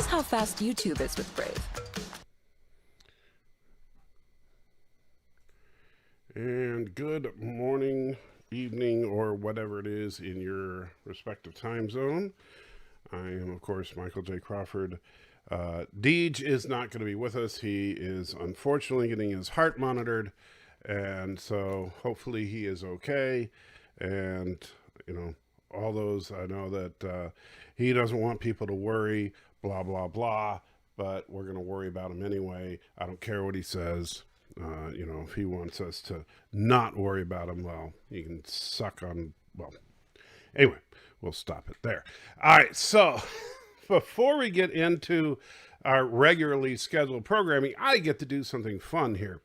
Here's how fast YouTube is with Brave. And good morning, evening, or whatever it is in your respective time zone. I am, of course, Michael J. Crawford. Deej is not going to be with us. He is unfortunately getting his heart monitored, and so hopefully he is okay. And, you know, all those, I know that he doesn't want people to worry, blah, blah, blah, but we're going to worry about him anyway. I don't care what he says. You know, if he wants us to not worry about him, well, you can suck on, well, anyway, we'll stop it there. All right, so before we get into our regularly scheduled programming, I get to do something fun here.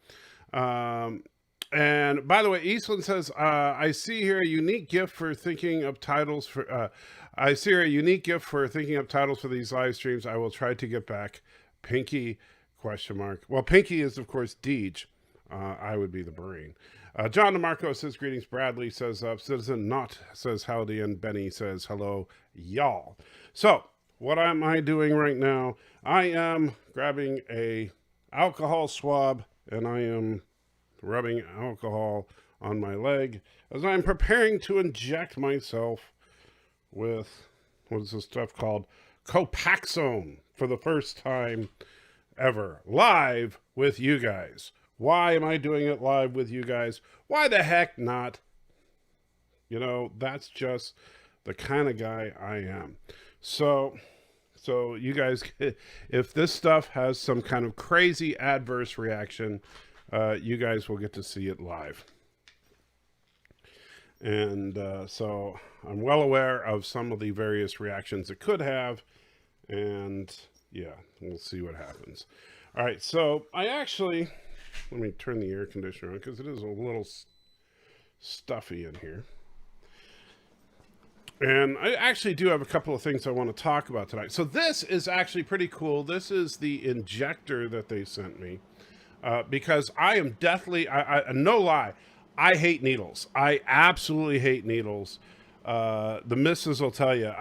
And by the way, Eastland says, I see here a unique gift for thinking of titles for, I see here a unique gift for thinking of titles for these live streams. I will try to get back. Pinky, question mark. Well, Pinky is, of course, Deej. I would be the brain. John DeMarco says, greetings. Bradley says, Citizen Not says, howdy. And Benny says, hello, y'all. So, what am I doing right now? I am grabbing a alcohol swab, and I am rubbing alcohol on my leg as I'm preparing to inject myself with, what is this stuff called? Copaxone for the first time ever, live with you guys. Why am I doing it live with you guys? Why the heck not? You know, that's just the kind of guy I am. So you guys, if this stuff has some kind of crazy adverse reaction, you guys will get to see it live. And so I'm well aware of some of the various reactions it could have. And yeah, we'll see what happens. All right, so I actually, let me turn the air conditioner on because it is a little stuffy in here. And I actually do have a couple of things I want to talk about tonight. So this is actually pretty cool. This is the injector that they sent me because I am deathly, no lie, I hate needles. I absolutely hate needles. The missus will tell you,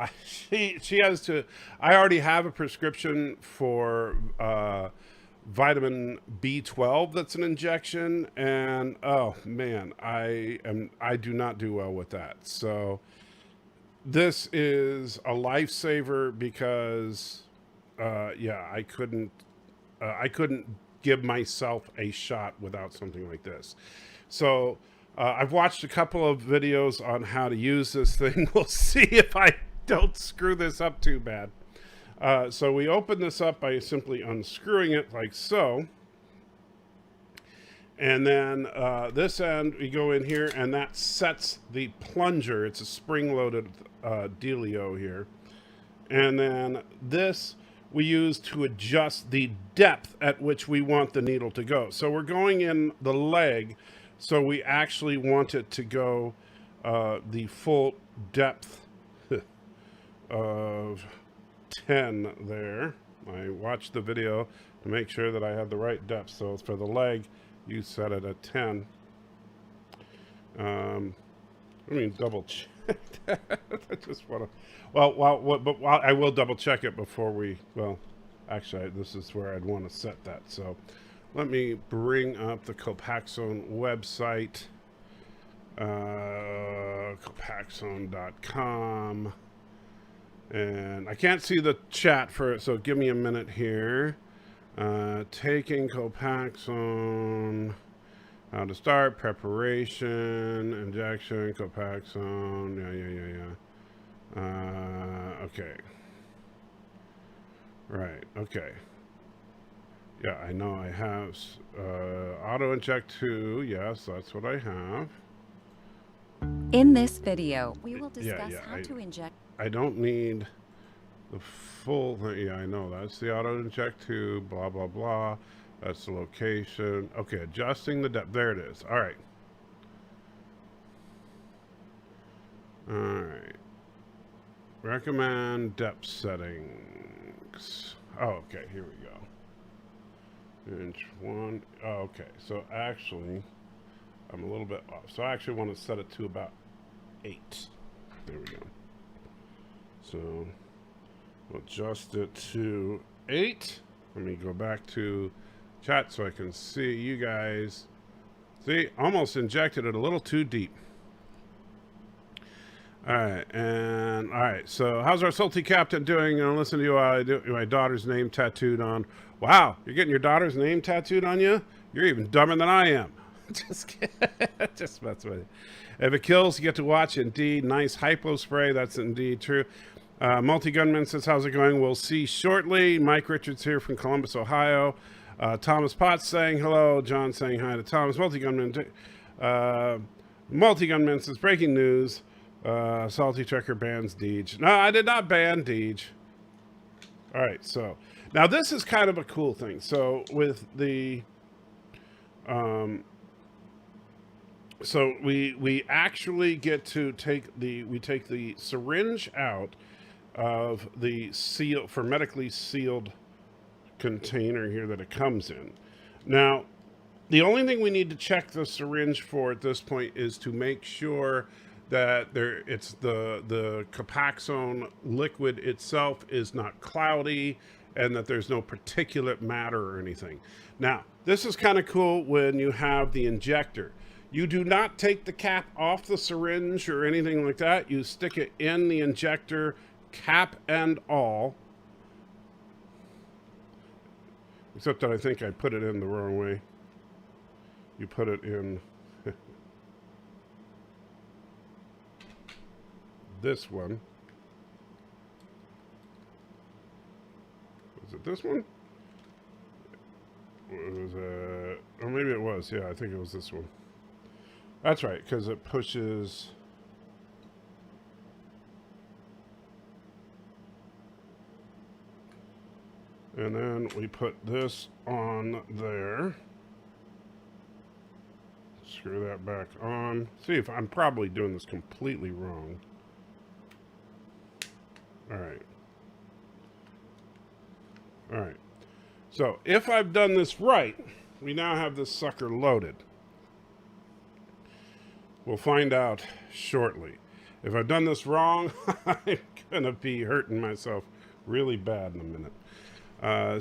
she has to, I already have a prescription for vitamin B12 that's an injection, and oh man, I do not do well with that. So this is a lifesaver because yeah, I couldn't give myself a shot without something like this. So I've watched a couple of videos on how to use this thing. We'll see if I don't screw this up too bad. So we open this up by simply unscrewing it like so. And then this end, we go in here, and that sets the plunger. It's a spring-loaded dealio here. And then this we use to adjust the depth at which we want the needle to go. So we're going in the leg, so we actually want it to go the full depth of 10 there. I watched the video to make sure that I had the right depth. So for the leg, you set it at 10. I mean, double check that. I just want to, but I will double check it before we, well, actually, this is where I'd want to set that. So let me bring up the Copaxone website, copaxone.com. And I can't see the chat for it, so give me a minute here. Taking Copaxone, how to start, preparation, injection, Copaxone, yeah. Okay. Right, okay. Yeah, I know I have auto inject 2, yes, that's what I have. In this video, we will discuss how to inject. I don't need the full thing. Yeah, I know. That's the auto inject 2, blah, blah, blah. That's the location. Okay, adjusting the depth. There it is. All right. All right. Recommend depth settings. Oh, okay. Here we go. Inch 1. Oh, okay. So actually, I'm a little bit off. So I actually want to set it to about 8. There we go. So We'll adjust it to 8. Let me go back to chat so I can see you guys. See, almost injected it a little too deep. All right, so how's our salty captain doing? Listen to you, I do my daughter's name tattooed on. Wow, you're getting your daughter's name tattooed on you? You're even dumber than I am. Just kidding. Just mess with it. If it kills, you get to watch. Indeed, nice hypo spray. That's indeed true. Multi-Gunman says, how's it going? We'll see shortly. Mike Richards here from Columbus, Ohio. Thomas Potts saying hello. John saying hi to Thomas. Multi-Gunman says, breaking news. Salty Trekker bans Deej. No, I did not ban Deej. All right, so now this is kind of a cool thing. So with the, so we actually get to take the syringe out of the hermetically sealed container here that it comes in. Now, the only thing we need to check the syringe for at this point is to make sure that it's the Copaxone liquid itself is not cloudy and that there's no particulate matter or anything. Now, this is kind of cool when you have the injector. You do not take the cap off the syringe or anything like that. You stick it in the injector, cap and all. Except that I think I put it in the wrong way. You put it in this one. Was it this one? Or maybe it was. Yeah, I think it was this one. That's right, because it pushes. And then we put this on there. Screw that back on. See if I'm probably doing this completely wrong. All right. So if I've done this right, we now have this sucker loaded. We'll find out shortly. If I've done this wrong, I'm gonna be hurting myself really bad in a minute.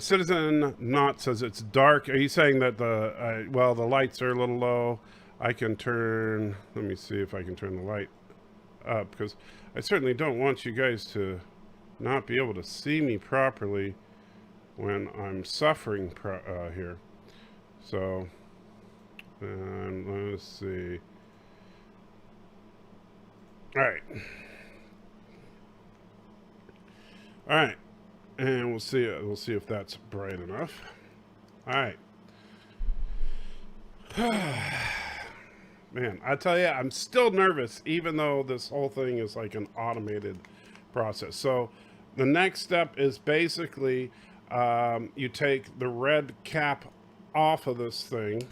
Citizen Not says it's dark. Are you saying that the lights are a little low? I can turn. Let me see if I can turn the light up, because I certainly don't want you guys to not be able to see me properly when I'm suffering here. So, let's see. All right, and we'll see if that's bright enough. All right. Man, I tell you, I'm still nervous, even though this whole thing is like an automated process. So the next step is basically you take the red cap off of this thing,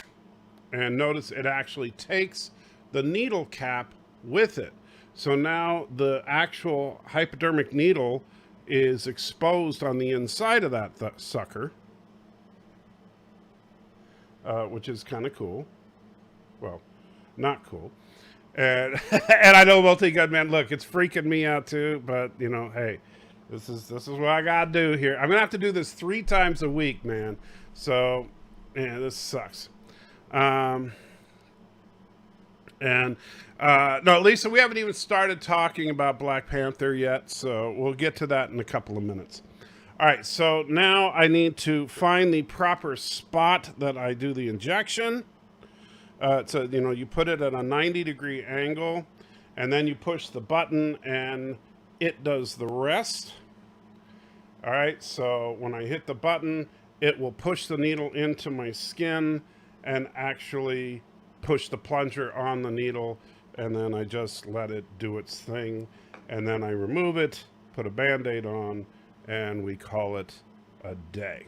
and notice it actually takes the needle cap with it. So now the actual hypodermic needle is exposed on the inside of that sucker, which is kind of cool. Well, not cool. And and I know Multi-Gunman, look, it's freaking me out too, but you know, hey, this is what I gotta do here. I'm gonna have to do this 3 times a week, man. So, yeah, this sucks. No, Lisa, we haven't even started talking about Black Panther yet, so we'll get to that in a couple of minutes. All right, so now I need to find the proper spot that I do the injection. So, you know, you put it at a 90-degree angle, and then you push the button, and it does the rest. All right, so when I hit the button, it will push the needle into my skin and actually push the plunger on the needle, and then I just let it do its thing, and then I remove it, put a Band-Aid on, and we call it a day.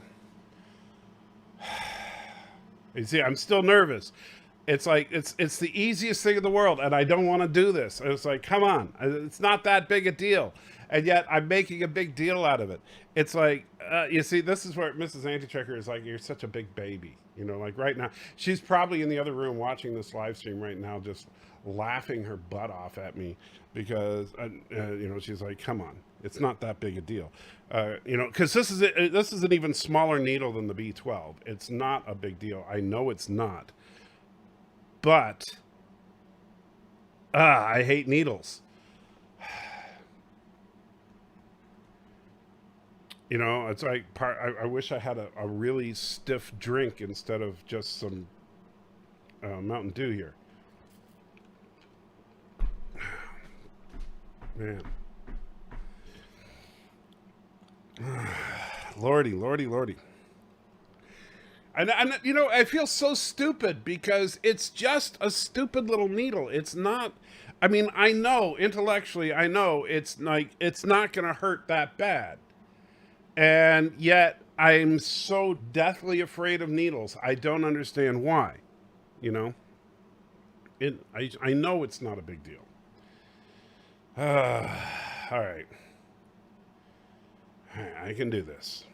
You see, I'm still nervous. It's like, it's the easiest thing in the world, and I don't want to do this. And it's like, come on, it's not that big a deal. And yet I'm making a big deal out of it. It's like, you see, this is where Mrs. Anti-Trekker is like, you're such a big baby. You know, like right now, she's probably in the other room watching this live stream right now, just laughing her butt off at me because, you know, she's like, come on, It's not that big a deal. Because this is an even smaller needle than the B12. It's not a big deal. I know it's not, but I hate needles. It's like I wish I had a really stiff drink instead of just some Mountain Dew here. Man. Lordy, lordy, lordy. And I feel so stupid because it's just a stupid little needle. It's not. I mean, I know intellectually, I know it's like it's not going to hurt that bad, and yet I'm so deathly afraid of needles. I don't understand why. You know, I know it's not a big deal. All right, I can do this.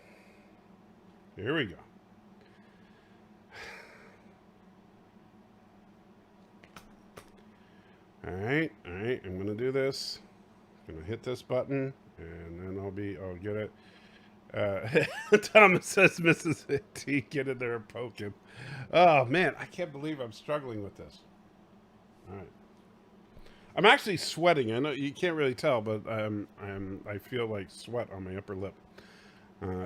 Here we go. All right, I'm gonna do this. I'm gonna hit this button, and then I'll get it. Thomas says, Mrs. T, get in there and poke him. Oh man, I can't believe I'm struggling with this. All right, I'm actually sweating. I know you can't really tell, but I feel like sweat on my upper lip.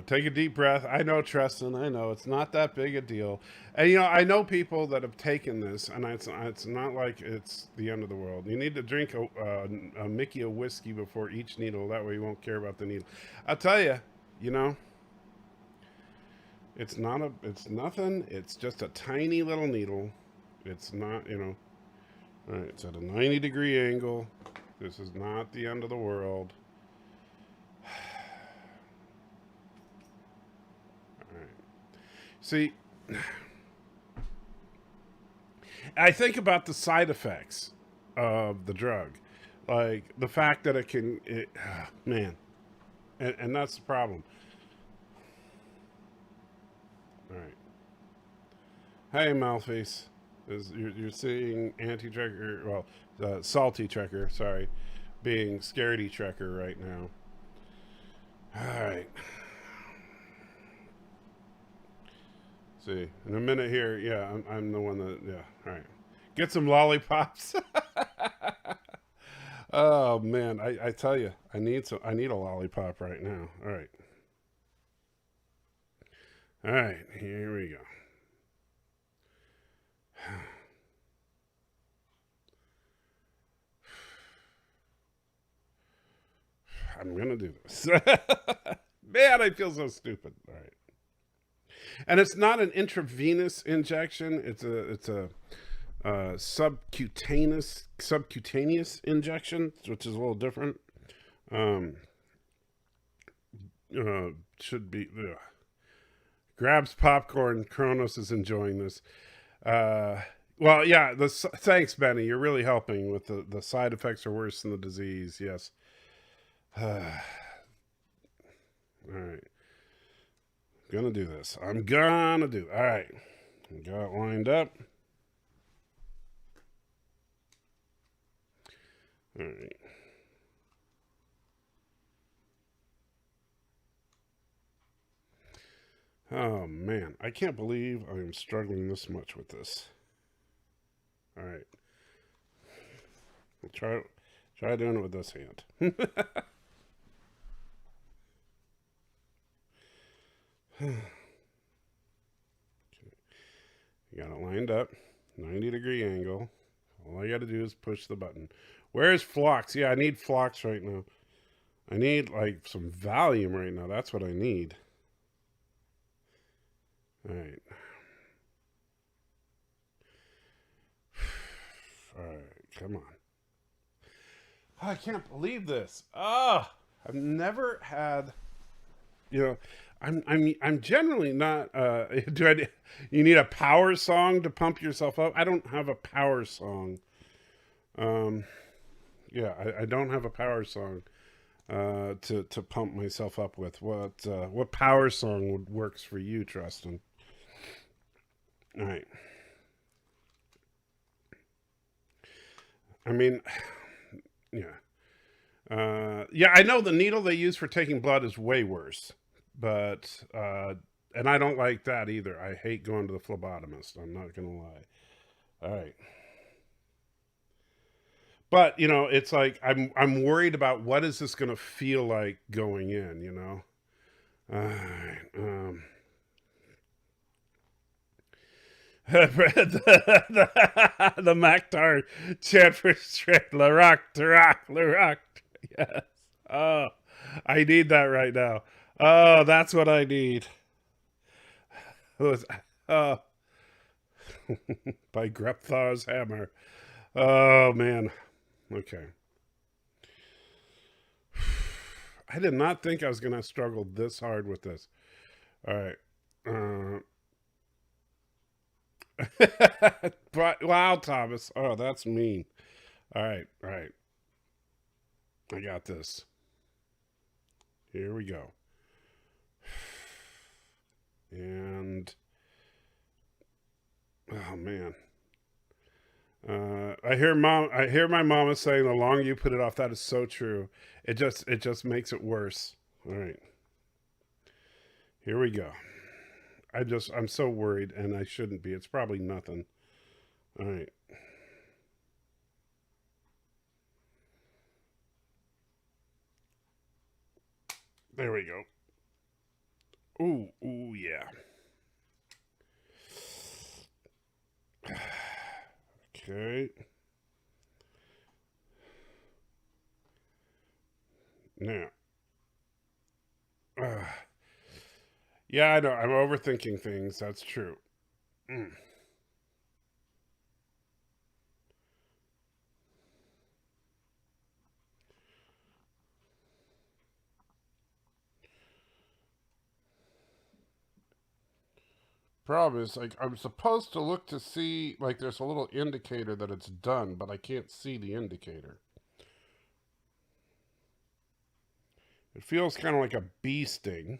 Take a deep breath. I know, Tristan. I know it's not that big a deal. And I know people that have taken this, and it's not like it's the end of the world. You need to drink a Mickey of whiskey before each needle. That way you won't care about the needle. I'll tell you, it's nothing. It's just a tiny little needle. It's not, All right, it's at a 90-degree angle. This is not the end of the world. See, I think about the side effects of the drug, like the fact that man, and that's the problem. All right. Hey, Malface, you're seeing anti-trekker, well, salty trekker, sorry, being scaredy trekker right now. All right. See, in a minute here, yeah, I'm the one that, yeah, all right. Get some lollipops. Oh man, I tell you, I need a lollipop right now. All right. All right, here we go. I'm gonna do this. Man, I feel so stupid. All right. And it's not an intravenous injection. It's a subcutaneous injection, which is a little different. Should be grabs popcorn. Kronos is enjoying this. Well, yeah. Thanks, Benny. You're really helping with the side effects are worse than the disease. Yes. All right. Gonna do this. I'm gonna do it. All right. Got it lined up. All right. Oh man, I can't believe I am struggling this much with this. All right. I'll try doing it with this hand. Okay. You got it lined up, 90-degree angle. All I got to do is push the button. Where's Phlox? Yeah, I need Phlox right now. I need like some Valium right now. That's what I need. All right. All right, come on. Oh, I can't believe this. Oh, I've never had, I'm generally not. You need a power song to pump yourself up? I don't have a power song. Yeah, I don't have a power song to pump myself up with. What power song works for you, Tristan? All right. I mean, yeah. Yeah, I know the needle they use for taking blood is way worse, but and I don't like that either. I hate going to the phlebotomist. I'm not gonna lie. All right, but it's like I'm worried about what is this gonna feel like going in. All right. The Maktar chant for straight Larak, Tarak, Larak. Yes. Oh, I need that right now. Oh, that's what I need. Oh, by Grepthar's hammer. Oh man. Okay. I did not think I was gonna struggle this hard with this. All right. But wow, Thomas. Oh, that's mean. All right, all right. I got this. Here we go. And oh man. I hear my mama saying the longer you put it off, that is so true. It just makes it worse. All right. Here we go. I'm so worried and I shouldn't be. It's probably nothing. All right. There we go. Ooh, ooh, yeah. Okay. Now. Yeah, I know. I'm overthinking things. That's true. Mm. Problem is, like, I'm supposed to look to see, like, there's a little indicator that it's done, but I can't see the indicator. It feels kind of like a bee sting.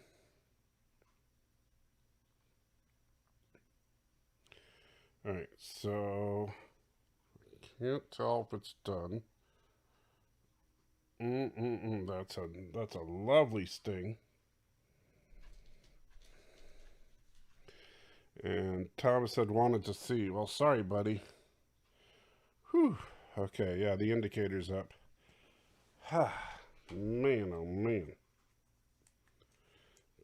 All right, so can't tell if it's done. That's a lovely sting. And Thomas had wanted to see. Well, sorry, buddy. Whew. Okay, yeah, the indicator's up. Man, oh man.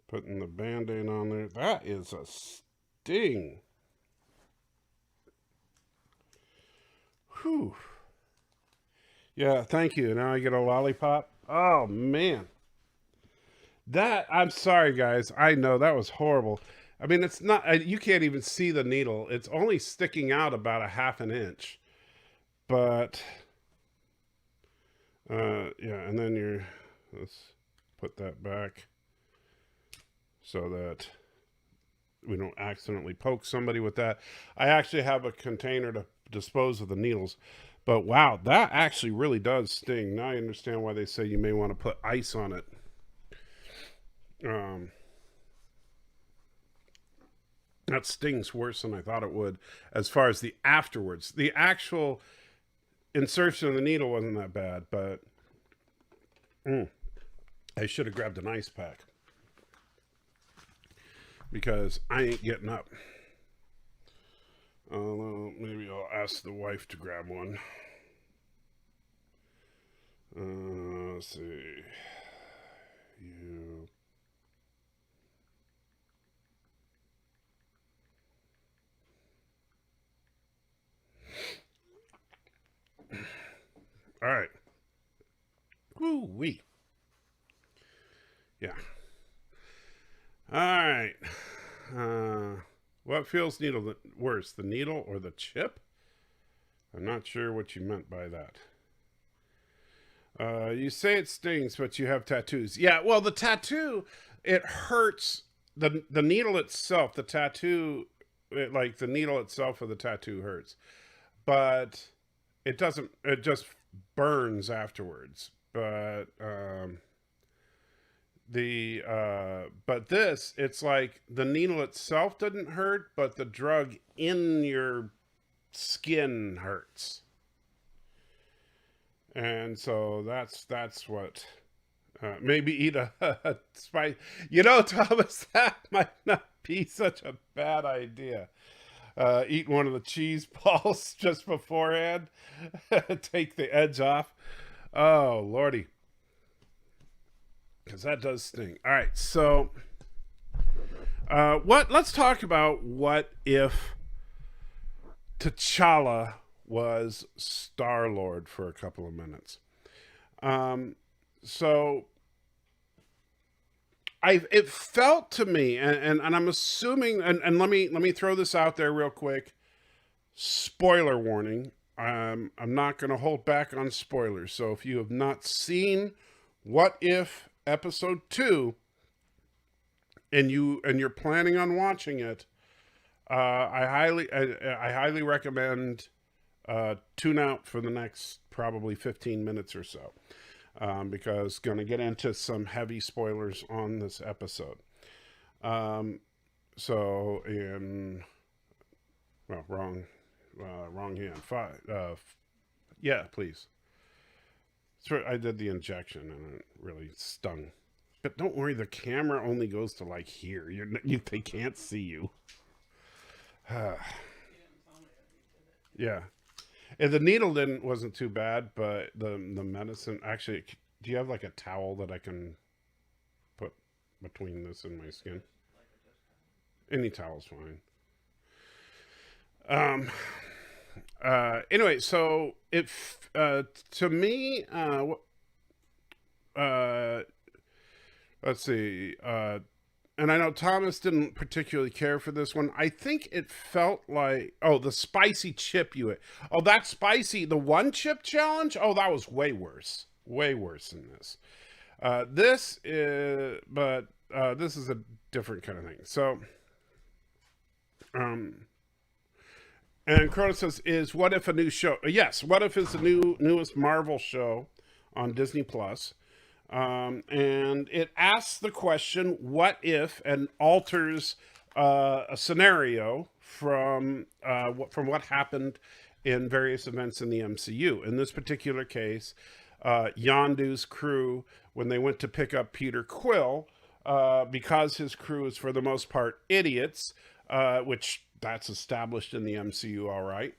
Putting the Band-Aid on there. That is a sting. Whew. Yeah, thank you. Now I get a lollipop. Oh, man. I'm sorry, guys. I know that was horrible. I mean, it's not, you can't even see the needle. It's only sticking out about a half an inch. But, yeah, and then let's put that back so that we don't accidentally poke somebody with that. I actually have a container to dispose of the needles. But wow, that actually really does sting. Now I understand why they say you may want to put ice on it. That stings worse than I thought it would as far as the afterwards. The actual insertion of the needle wasn't that bad, but I should have grabbed an ice pack because I ain't getting up. Maybe I'll ask the wife to grab one. Let's see. You. All right. Woo-wee. Yeah. All right. What feels worse, the needle or the chip? I'm not sure what you meant by that. You say it stings, but you have tattoos. Yeah, well, the tattoo, it hurts. The needle itself, the tattoo, like the needle itself of the tattoo hurts. But it doesn't, it just burns afterwards. But but this, it's like the needle itself didn't hurt, but the drug in your skin hurts. And so that's what, maybe eat a spice. You know, Thomas, that might not be such a bad idea. Eat one of the cheese balls just beforehand. Take the edge off. Oh, Lordy. Because that does sting. All right, so let's talk about what if T'Challa was Star-Lord for a couple of minutes. So it felt to me, and I'm assuming, and let me throw this out there real quick. Spoiler warning. I'm not going to hold back on spoilers. So if you have not seen What If Episode 2 and you're planning on watching it, I highly recommend tune out for the next probably 15 minutes or so, because going to get into some heavy spoilers on this episode. So in wrong hand. Yeah, please. I did the injection and it really stung. But don't worry, the camera only goes to like here. They can't see you. Yeah. And the needle wasn't too bad, but the medicine, actually, do you have like a towel that I can put between this and my skin? Any towel's fine. Anyway, so to me, let's see, and I know Thomas didn't particularly care for this one. I think it felt like, the spicy chip that spicy, the one chip challenge. Oh, that was way worse than this. This is a different kind of thing. So, and Cronus says, "Is What If a new show?" Yes, What If is the newest Marvel show on Disney Plus, and it asks the question, "What if?" and alters a scenario from what happened in various events in the MCU. In this particular case, Yondu's crew, when they went to pick up Peter Quill, because his crew is for the most part idiots, which that's established in the MCU, all right.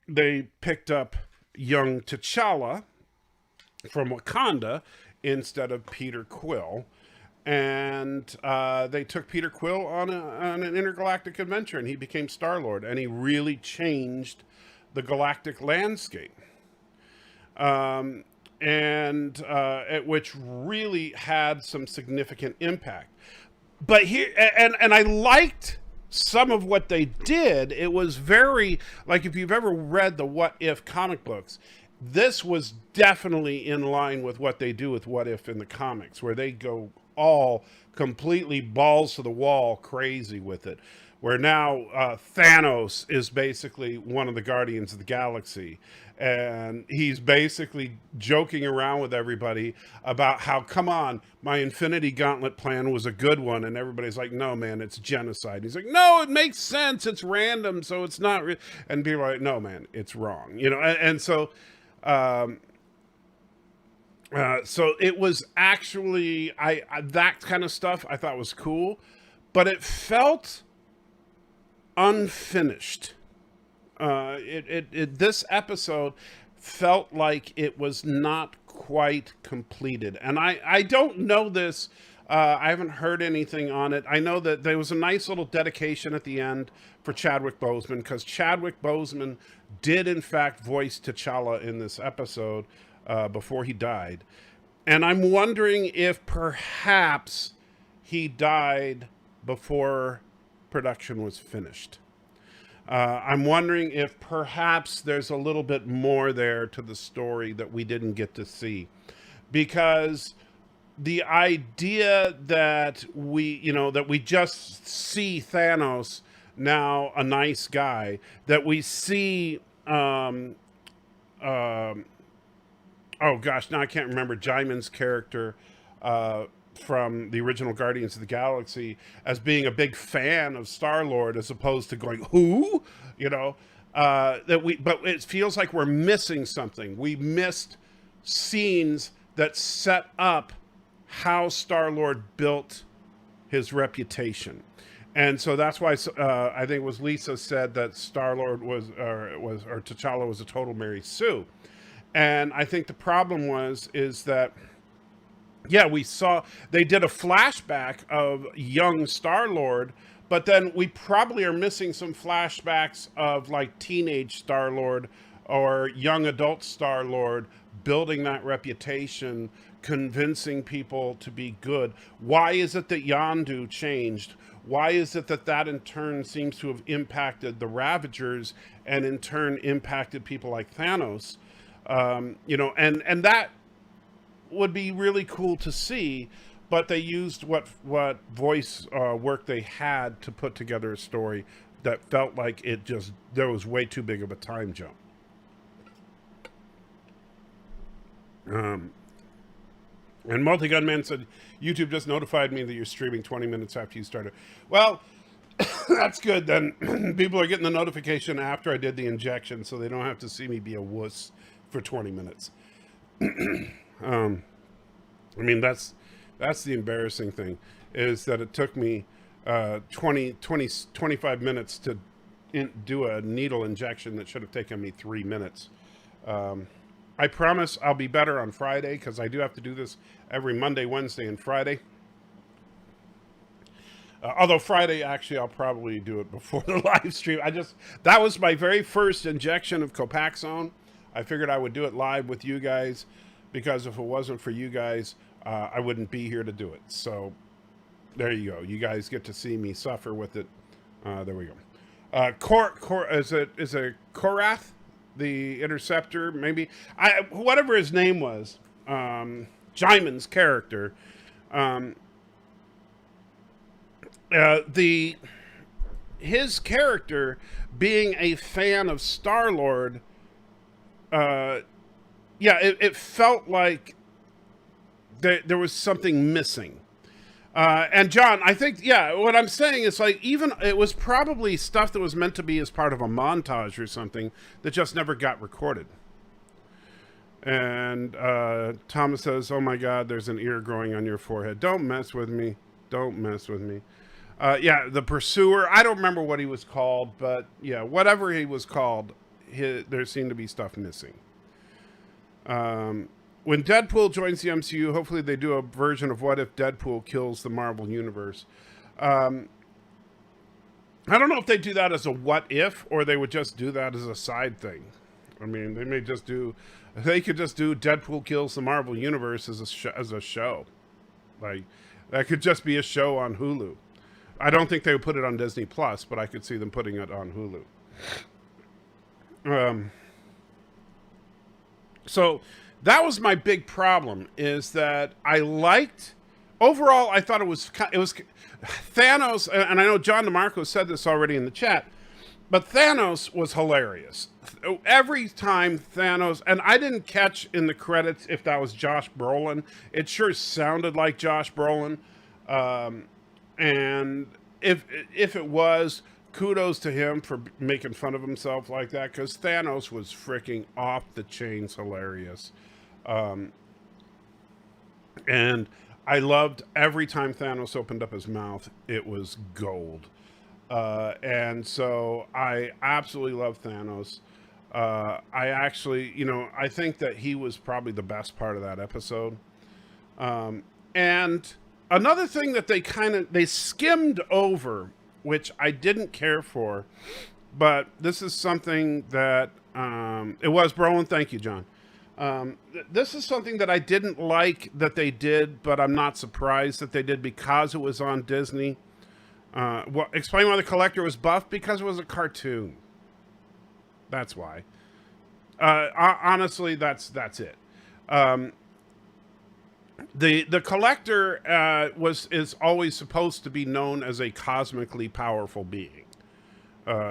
They picked up young T'Challa from Wakanda instead of Peter Quill, and they took Peter Quill on an intergalactic adventure, and he became Star-Lord, and he really changed the galactic landscape, which really had some significant impact. But here, and I liked some of what they did. It was very, like, if you've ever read the What If comic books, this was definitely in line with what they do with What If in the comics, where they go all completely balls to the wall crazy with it. Where now Thanos is basically one of the Guardians of the Galaxy, and he's basically joking around with everybody about how, come on, my Infinity Gauntlet plan was a good one, and everybody's like, no, man, it's genocide. He's like, no, it makes sense, it's random, so it's not and people are like, no, man, it's wrong, and so so it was actually, I that kind of stuff I thought was cool, but it felt unfinished. This episode felt like it was not quite completed, and I don't know this. I haven't heard anything on it. I know that there was a nice little dedication at the end for Chadwick Boseman, because Chadwick Boseman did in fact voice T'Challa in this episode before he died, and I'm wondering if perhaps he died before production was finished. I'm wondering if perhaps there's a little bit more there to the story that we didn't get to see, because the idea that we just see Thanos now a nice guy, that we see oh gosh, now I can't remember Jaimin's character from the original Guardians of the Galaxy as being a big fan of Star-Lord, as opposed to going, who? but it feels like we're missing something. We missed scenes that set up how Star-Lord built his reputation. And so that's why I think it was Lisa said that Star-Lord or T'Challa was a total Mary Sue. And I think the problem is that, yeah, we saw, they did a flashback of young Star-Lord, but then we probably are missing some flashbacks of like teenage Star-Lord or young adult Star-Lord building that reputation, convincing people to be good. Why is it that Yondu changed? Why is it that in turn seems to have impacted the Ravagers and in turn impacted people like Thanos? And that would be really cool to see, but they used what voice work they had to put together a story that felt like there was way too big of a time jump. And Multi-Gunman said, YouTube just notified me that you're streaming 20 minutes after you started. Well, that's good. Then people are getting the notification after I did the injection, so they don't have to see me be a wuss for 20 minutes. I mean, that's the embarrassing thing, is that it took me 25 minutes to do a needle injection that should have taken me 3 minutes. I promise I'll be better on Friday, because I do have to do this every Monday, Wednesday, and Friday. Although Friday, actually, I'll probably do it before the live stream. That was my very first injection of Copaxone. I figured I would do it live with you guys, because if it wasn't for you guys, I wouldn't be here to do it. So there you go. You guys get to see me suffer with it. There we go. Is it Korath? The Interceptor, maybe, whatever his name was, Jaimin's character, his character being a fan of Star-Lord, it felt like there was something missing. And John, I think, what I'm saying is, like, even it was probably stuff that was meant to be as part of a montage or something that just never got recorded. And Thomas says, oh my God, there's an ear growing on your forehead. Don't mess with me. Don't mess with me. The Pursuer. I don't remember what he was called, but yeah, whatever he was called, there seemed to be stuff missing. When Deadpool joins the MCU, hopefully they do a version of what if Deadpool kills the Marvel Universe. I don't know if they do that as a what if, or they would just do that as a side thing. I mean, they could just do Deadpool kills the Marvel Universe as a show. Like, that could just be a show on Hulu. I don't think they would put it on Disney Plus, but I could see them putting it on Hulu. So that was my big problem, is that overall, I thought it was Thanos, and I know John DeMarco said this already in the chat, but Thanos was hilarious. Every time Thanos, and I didn't catch in the credits if that was Josh Brolin. It sure sounded like Josh Brolin. And if it was, kudos to him for making fun of himself like that, because Thanos was freaking off the chains hilarious. And I loved every time Thanos opened up his mouth, it was gold. And so I absolutely love Thanos. I actually, I think that he was probably the best part of that episode. And another thing that they skimmed over, which I didn't care for, but this is something that, it was Brolin. Thank you, John. This is something that I didn't like that they did, but I'm not surprised that they did, because it was on Disney. Explain why the Collector was buff. Because it was a cartoon. That's why. Honestly, that's it. The Collector is always supposed to be known as a cosmically powerful being.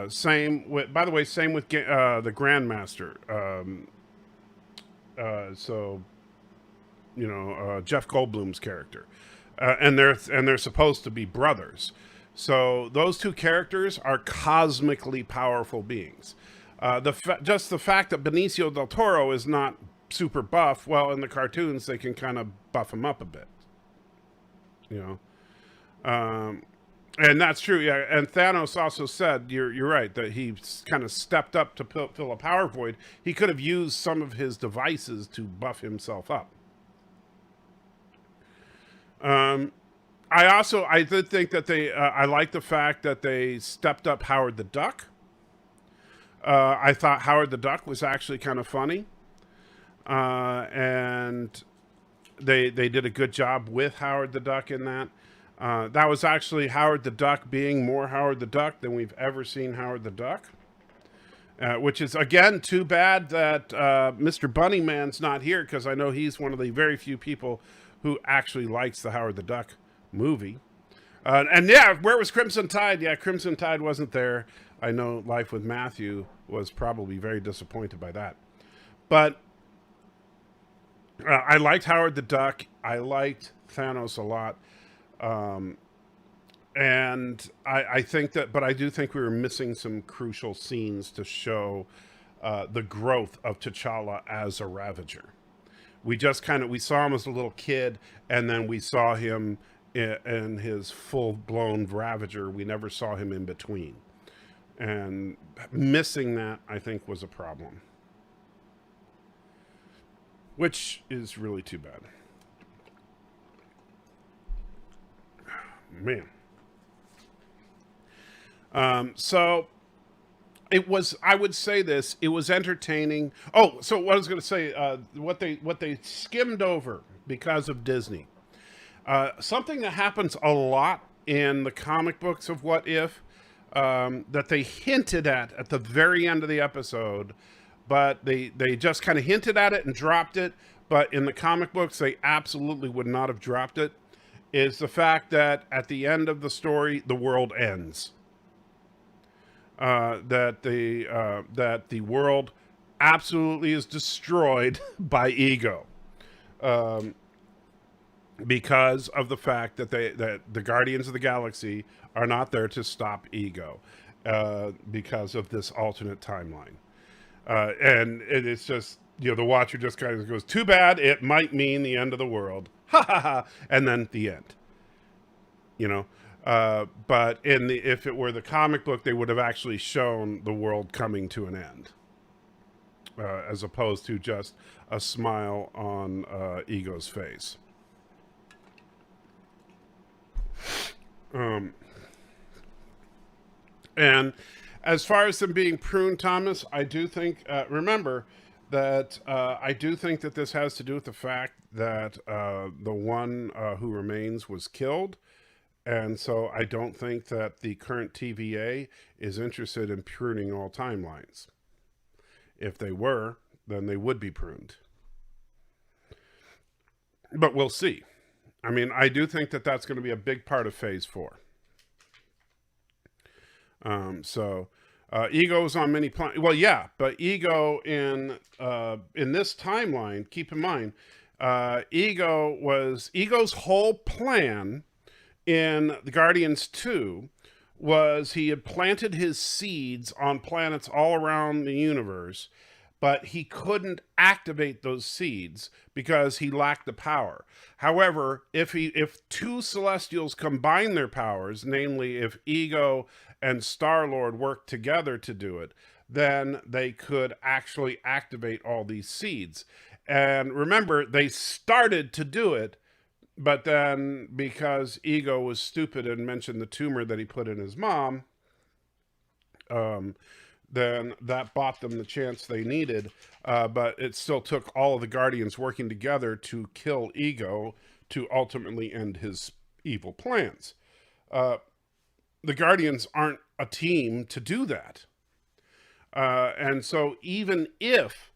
Same with the Grandmaster. Jeff Goldblum's character, and they're supposed to be brothers. So those two characters are cosmically powerful beings. Just the fact that Benicio del Toro is not super buff, well, in the cartoons they can kind of buff him up a bit, you know. And that's true, yeah. And Thanos also said, you're right, that he kind of stepped up to fill a power void. He could have used some of his devices to buff himself up. I did think that I like the fact that they stepped up Howard the Duck. I thought Howard the Duck was actually kind of funny. And they did a good job with Howard the Duck in that. That was actually Howard the Duck being more Howard the Duck than we've ever seen Howard the Duck. Which is, again, too bad that Mr. Bunnyman's not here, because I know he's one of the very few people who actually likes the Howard the Duck movie. And yeah, where was Crimson Tide? Yeah, Crimson Tide wasn't there. I know Life with Matthew was probably very disappointed by that. But I liked Howard the Duck. I liked Thanos a lot. And I think that, but I do think we were missing some crucial scenes to show the growth of T'Challa as a Ravager. We saw him as a little kid, and then we saw him in his full-blown Ravager. We never saw him in between. And missing that, I think, was a problem. Which is really too bad. Man. So it was, I would say this, it was entertaining. Oh, so what I was going to say, what they skimmed over because of Disney. Something that happens a lot in the comic books of What If, that they hinted at the very end of the episode, but they just kind of hinted at it and dropped it. But in the comic books, they absolutely would not have dropped it, is the fact that at the end of the story, the world ends. That the world absolutely is destroyed by Ego, because of the fact that the Guardians of the Galaxy are not there to stop Ego, because of this alternate timeline, and it's just, the Watcher just kind of goes, "Too bad, it might mean the end of the world," ha ha ha, and then the end, But if it were the comic book, they would have actually shown the world coming to an end, as opposed to just a smile on Ego's face. And as far as them being pruned, Thomas, I do think, remember that I do think that this has to do with the fact that the one who remains was killed. And so I don't think that the current TVA is interested in pruning all timelines. If they were, then they would be pruned. But we'll see. I mean, I do think that that's going to be a big part of Phase 4. Ego's on many planets. Well, yeah, but Ego in this timeline, keep in mind, Ego's whole plan in the Guardians 2 was he had planted his seeds on planets all around the universe, but he couldn't activate those seeds because he lacked the power. However, if two Celestials combine their powers, namely if Ego and Star-Lord work together to do it, then they could actually activate all these seeds. And remember, they started to do it, but then because Ego was stupid and mentioned the tumor that he put in his mom, then that bought them the chance they needed. But it still took all of the Guardians working together to kill Ego to ultimately end his evil plans. The Guardians aren't a team to do that. And so even if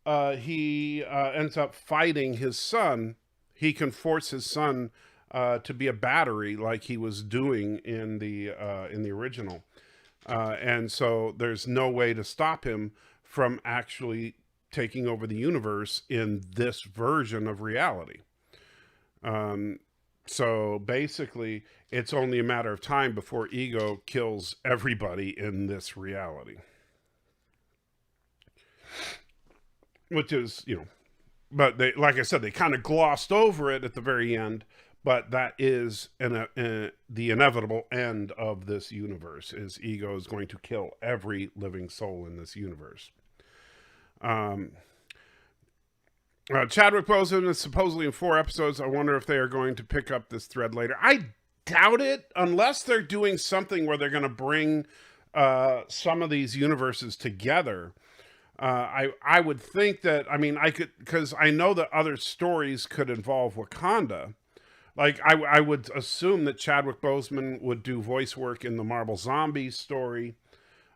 he ends up fighting his son, he can force his son to be a battery like he was doing in the original. And so there's no way to stop him from actually taking over the universe in this version of reality. So basically, it's only a matter of time before Ego kills everybody in this reality. which is, but they, like I said, they kind of glossed over it at the very end. But that is the inevitable end of this universe. Is Ego is going to kill every living soul in this universe. Chadwick Boseman is supposedly in 4 episodes. I wonder if they are going to pick up this thread later. I doubt it, unless they're doing something where they're going to bring some of these universes together. I would think that, I mean, I could, because I know that other stories could involve Wakanda. Like, I would assume that Chadwick Boseman would do voice work in the Marvel Zombies story.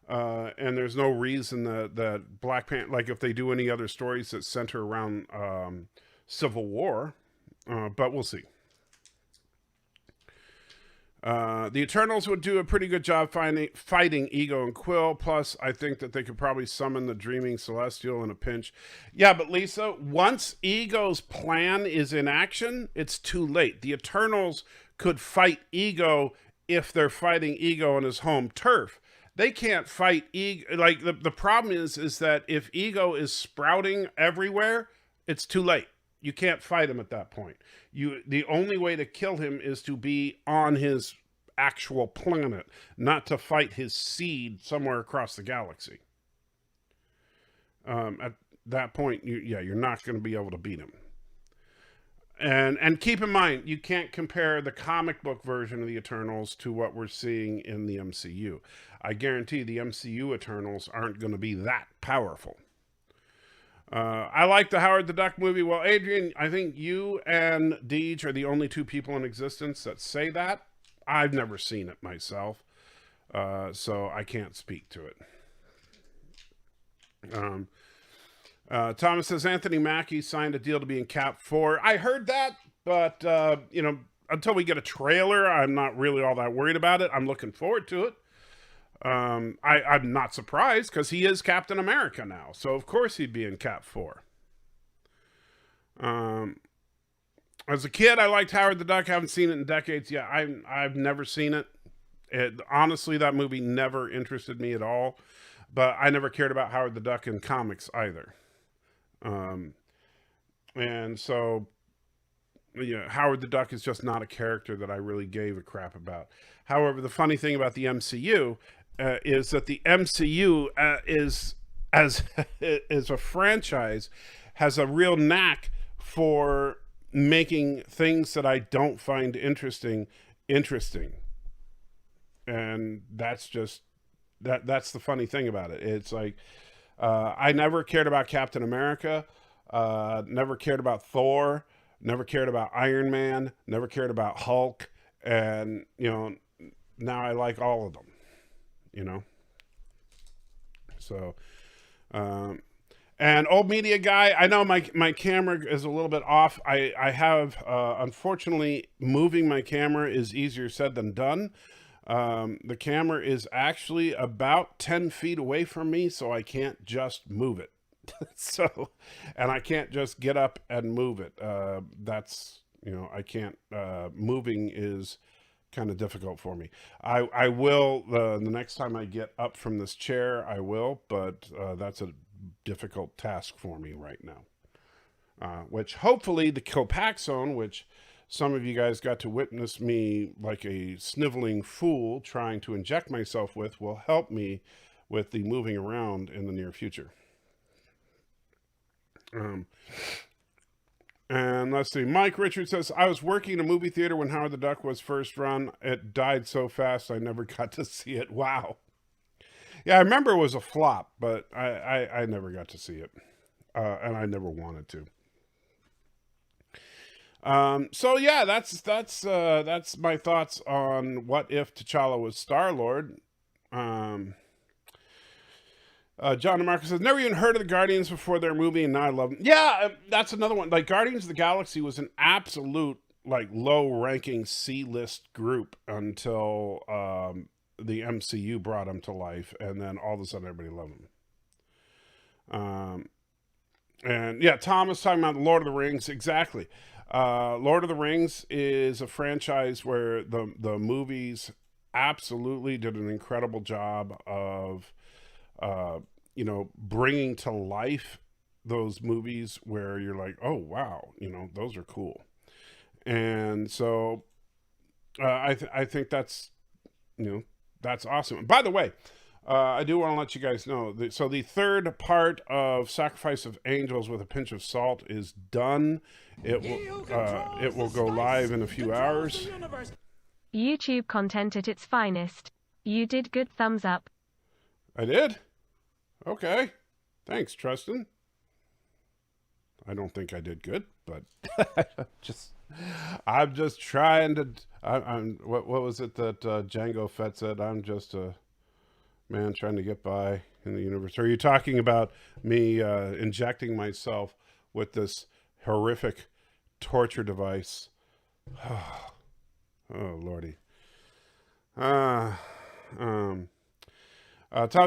And there's no reason that Black Panther, like if they do any other stories that center around Civil War, but we'll see. The Eternals would do a pretty good job fighting Ego and Quill. Plus, I think that they could probably summon the Dreaming Celestial in a pinch. Yeah, but Lisa, once Ego's plan is in action, it's too late. The Eternals could fight Ego if they're fighting Ego on his home turf. They can't fight Ego. Like, the problem is that if Ego is sprouting everywhere, it's too late. You can't fight him at that point. The only way to kill him is to be on his actual planet, not to fight his seed somewhere across the galaxy. At that point, you're not going to be able to beat him. And keep in mind, you can't compare the comic book version of the Eternals to what we're seeing in the MCU. I guarantee the MCU Eternals aren't going to be that powerful. I like the Howard the Duck movie. Well, Adrian, I think you and Deej are the only 2 people in existence that say that. I've never seen it myself, so I can't speak to it. Thomas says Anthony Mackie signed a deal to be in Cap 4. I heard that, but until we get a trailer, I'm not really all that worried about it. I'm looking forward to it. I'm not surprised because he is Captain America now, so of course he'd be in Cap 4. As a kid, I liked Howard the Duck. Haven't seen it in decades. Yeah, I've never seen it. Honestly, that movie never interested me at all. But I never cared about Howard the Duck in comics either. And so, Howard the Duck is just not a character that I really gave a crap about. However, the funny thing about the MCU is that the MCU is a franchise, has a real knack for making things that I don't find interesting. And that's just that's the funny thing about it. It's like I never cared about Captain America, never cared about Thor, never cared about Iron Man, never cared about Hulk, and now I like all of them. So and Old Media Guy, I know my camera is a little bit off. I have, unfortunately, moving my camera is easier said than done. The camera is actually about 10 feet away from me, so I can't just move it. And I can't just get up and move it. I can't, moving is kind of difficult for me. I will, the next time I get up from this chair, I will, but that's a difficult task for me right now. Which hopefully the Copaxone, which some of you guys got to witness me like a sniveling fool trying to inject myself with, will help me with the moving around in the near future. And let's see, Mike Richards says, I was working in a movie theater when Howard the Duck was first run. It died so fast I never got to see it. Wow. Yeah, I remember it was a flop, but I never got to see it. And I never wanted to. So yeah, that's my thoughts on what if T'Challa was Star-Lord. John DeMarco says, never even heard of the Guardians before their movie, and now I love them. Yeah, that's another one. Like, Guardians of the Galaxy was an absolute, like, low-ranking C-list group until the MCU brought them to life, and then all of a sudden everybody loved them. And yeah, Tom was talking about Lord of the Rings. Exactly. Lord of the Rings is a franchise where the movies absolutely did an incredible job of you know, bringing to life those movies where you're like, oh, wow, you know, those are cool. And so I think that's, you know, that's awesome. And by the way, I do want to let you guys know that, so the third part of Sacrifice of Angels with a Pinch of Salt is done. It will go live in a few hours. YouTube content at its finest. You did good, thumbs up. I did? Okay. Thanks, Tristan. I don't think I did good, but I'm just trying to. What was it that Django Fett said? I'm just a man trying to get by in the universe. Are you talking about me injecting myself with this horrific torture device? Oh, Lordy. Tom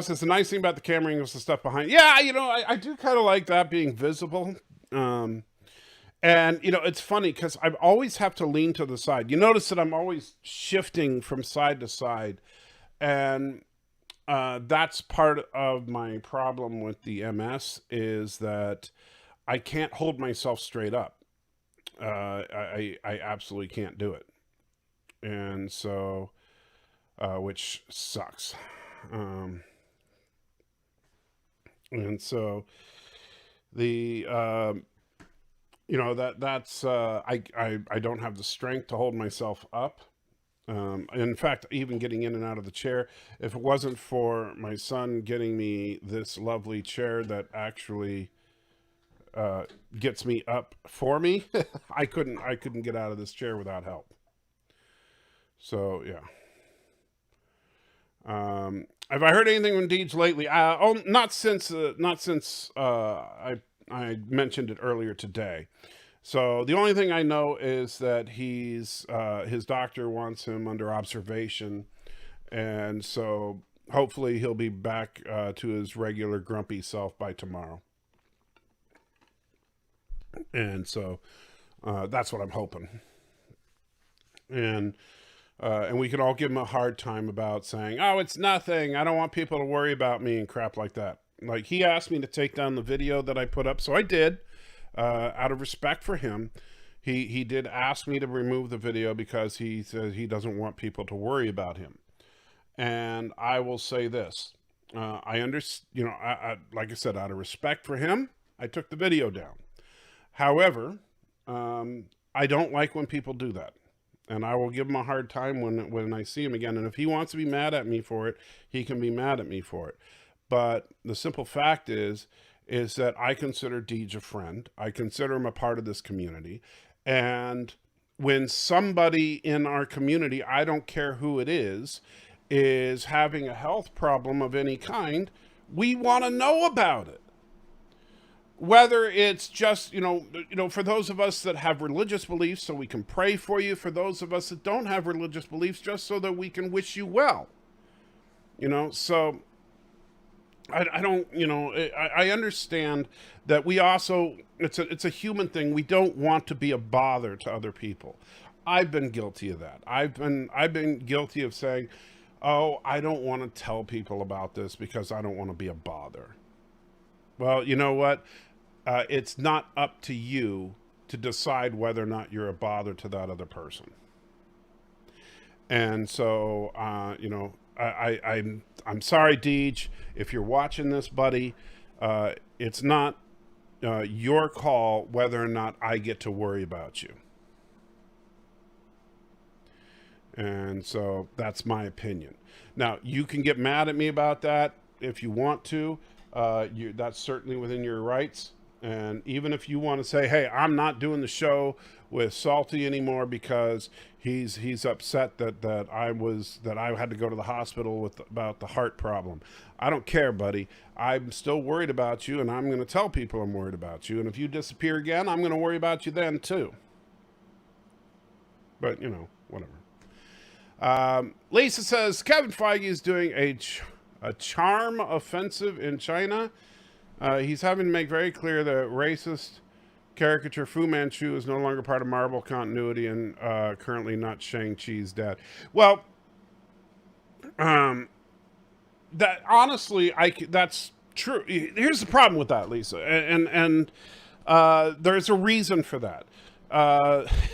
says the nice thing about the camera angles, the stuff behind. Yeah, you know, I do kind of like that being visible. And, you know, it's funny because I always have to lean to the side. You notice that I'm always shifting from side to side. And that's part of my problem with the MS is that I can't hold myself straight up. I absolutely can't do it. And so, which sucks. And so the, you know, that's, I don't have the strength to hold myself up. In fact, even getting in and out of the chair, if it wasn't for my son getting me this lovely chair that actually, gets me up for me, I couldn't get out of this chair without help. So, yeah. Have I heard anything from Deej lately? Not since I mentioned it earlier today. So the only thing I know is that his doctor wants him under observation, and so hopefully he'll be back to his regular grumpy self by tomorrow. And so that's what I'm hoping. And we can all give him a hard time about saying, oh, it's nothing. I don't want people to worry about me and crap like that. Like, he asked me to take down the video that I put up, so I did. Out of respect for him, he did ask me to remove the video because he says he doesn't want people to worry about him. And I will say this. I understand, you know, like I said, out of respect for him, I took the video down. However, I don't like when people do that. And I will give him a hard time when I see him again. And if he wants to be mad at me for it, he can be mad at me for it. But the simple fact is that I consider Deej a friend. I consider him a part of this community. And when somebody in our community, I don't care who it is having a health problem of any kind, we want to know about it. Whether it's just, you know, for those of us that have religious beliefs, so we can pray for you. For those of us that don't have religious beliefs, just so that we can wish you well. You know, so I don't, you know, I understand that we also, it's a human thing. We don't want to be a bother to other people. I've been guilty of that. I've been guilty of saying, oh, I don't want to tell people about this because I don't want to be a bother. Well, you know what? It's not up to you to decide whether or not you're a bother to that other person. And so, you know, I'm sorry, Deej, if you're watching this, buddy. It's not your call whether or not I get to worry about you. And so that's my opinion. Now, you can get mad at me about that if you want to. That's certainly within your rights. And even if you want to say, hey, I'm not doing the show with Salty anymore because he's upset that I had to go to the hospital about the heart problem. I don't care, buddy. I'm still worried about you, and I'm going to tell people I'm worried about you. And if you disappear again, I'm going to worry about you then too. But, you know, whatever. Lisa says, Kevin Feige is doing a charm offensive in China. He's having to make very clear that racist caricature Fu Manchu is no longer part of Marvel continuity and currently not Shang-Chi's dad. Well, that honestly, that's True. Here's the problem with that, Lisa, and there's a reason for that.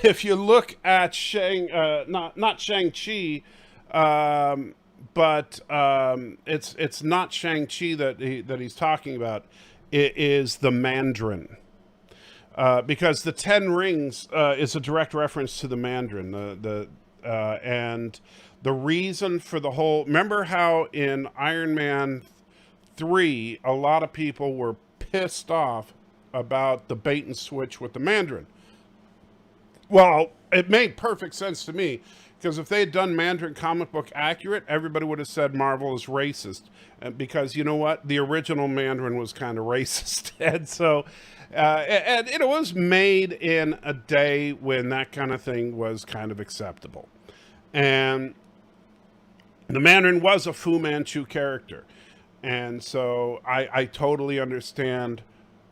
If you look at not Shang-Chi, but it's not Shang-Chi that he's talking about. It is the Mandarin. Because the Ten Rings is a direct reference to the Mandarin. And the reason for the whole. Remember how in Iron Man 3, a lot of people were pissed off about the bait and switch with the Mandarin. Well, it made perfect sense to me, because if they had done Mandarin comic book accurate, everybody would have said Marvel is racist. Because you know what? The original Mandarin was kind of racist. And so, and it was made in a day when that kind of thing was kind of acceptable. And the Mandarin was a Fu Manchu character. And so I totally understand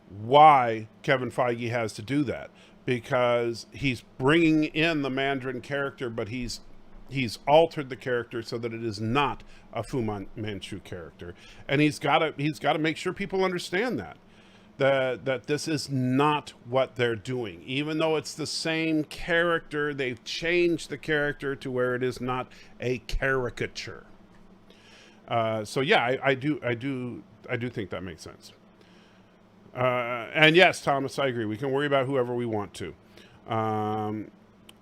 why Kevin Feige has to do that, because he's bringing in the Mandarin character, but he's altered the character so that it is not a Fu Manchu character, and he's got to make sure people understand that this is not what they're doing. Even though it's the same character, they've changed the character to where it is not a caricature. So yeah, I do think that makes sense. And yes, Thomas, I agree. We can worry about whoever we want to.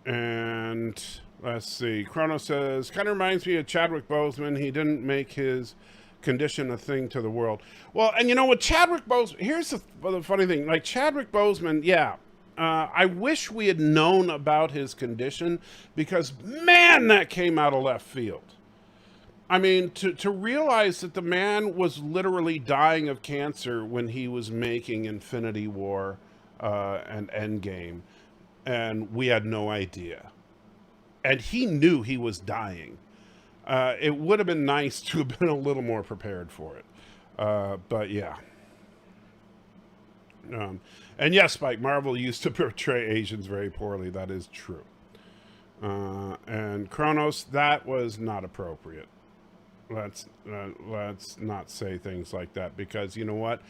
And let's see. Chrono says, kind of reminds me of Chadwick Boseman. He didn't make his condition a thing to the world. Well, and you know what, Chadwick Boseman, here's the funny thing. Like Chadwick Boseman, yeah. I wish we had known about his condition, because man, that came out of left field. I mean, to realize that the man was literally dying of cancer when he was making Infinity War and Endgame, and we had no idea. And he knew he was dying. It would have been nice to have been a little more prepared for it. But yeah. And yes, Spike, Marvel used to portray Asians very poorly. That is true. And Kronos, that was not appropriate. Let's not say things like that, because you know what?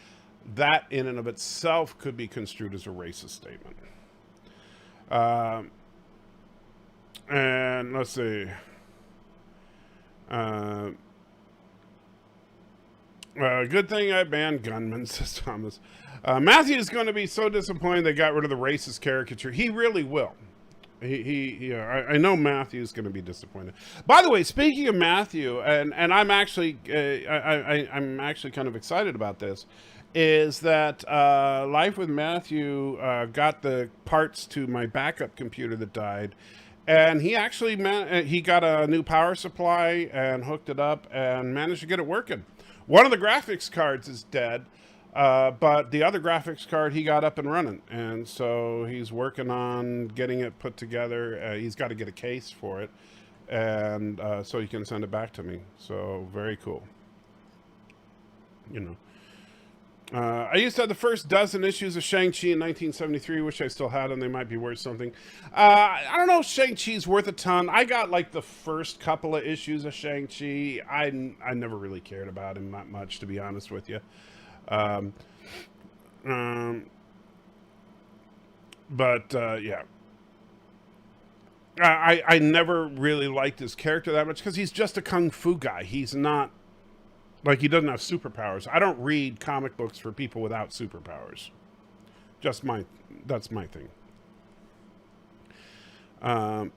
That in and of itself could be construed as a racist statement. And let's see. Good thing I banned gunmen, says Thomas. Matthew is going to be so disappointed they got rid of the racist caricature. He really will. I know Matthew's going to be disappointed. By the way, speaking of Matthew, and I'm actually, I'm actually kind of excited about this, is that Life with Matthew got the parts to my backup computer that died, and he actually he got a new power supply and hooked it up and managed to get it working. One of the graphics cards is dead. But the other graphics card he got up and running, and so he's working on getting it put together. He's got to get a case for it, and so he can send it back to me. So very cool. You know, I used to have the first dozen issues of Shang-Chi in 1973. Wish I still had them. They might be worth something. I don't know if Shang-Chi's worth a ton. I got like the first couple of issues of Shang-Chi. I never really cared about him that much, to be honest with you. But yeah, I never really liked his character that much, because he's just a kung fu guy. He's not, like, he doesn't have superpowers. I don't read comic books for people without superpowers. That's my thing.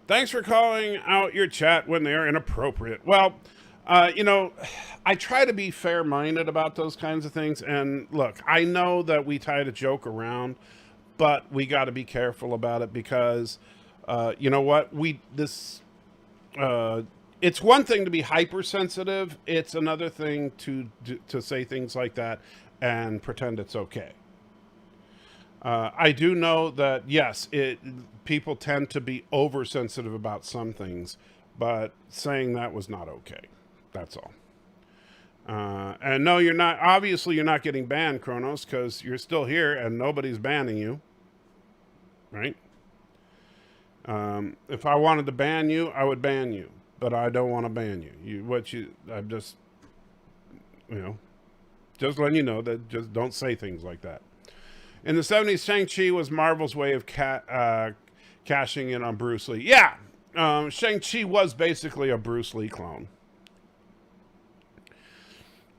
Thanks for calling out your chat when they're inappropriate. Well, you know, I try to be fair-minded about those kinds of things. And look, I know that we try to joke around, but we got to be careful about it, because, you know what? It's one thing to be hypersensitive. It's another thing to say things like that and pretend it's okay. I do know that, yes, people tend to be oversensitive about some things, but saying that was not okay. That's all. And no, you're not. Obviously, you're not getting banned, Kronos, because you're still here and nobody's banning you. Right? If I wanted to ban you, I would ban you. But I don't want to ban you. I'm just, Just letting you know that just don't say things like that. In the 70s, Shang-Chi was Marvel's way of cashing in on Bruce Lee. Yeah, Shang-Chi was basically a Bruce Lee clone.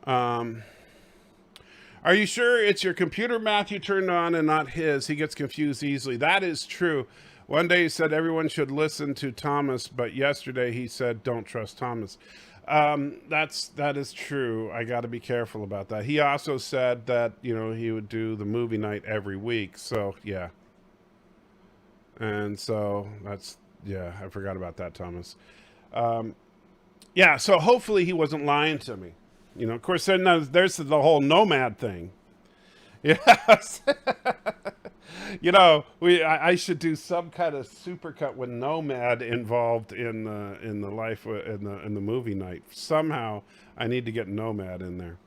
Are you sure it's your computer Matthew turned on and not his? He gets confused easily. That is true. One day he said everyone should listen to Thomas, but yesterday he said don't trust Thomas. That is true. I got to be careful about that. He also said that, you know, he would do the movie night every week. So yeah. And so that's, yeah, I forgot about that, Thomas. Yeah. So hopefully he wasn't lying to me. You know, of course, then there's the whole Nomad thing. Yes. You know, I should do some kind of supercut with Nomad involved in the life in the movie night. Somehow, I need to get Nomad in there.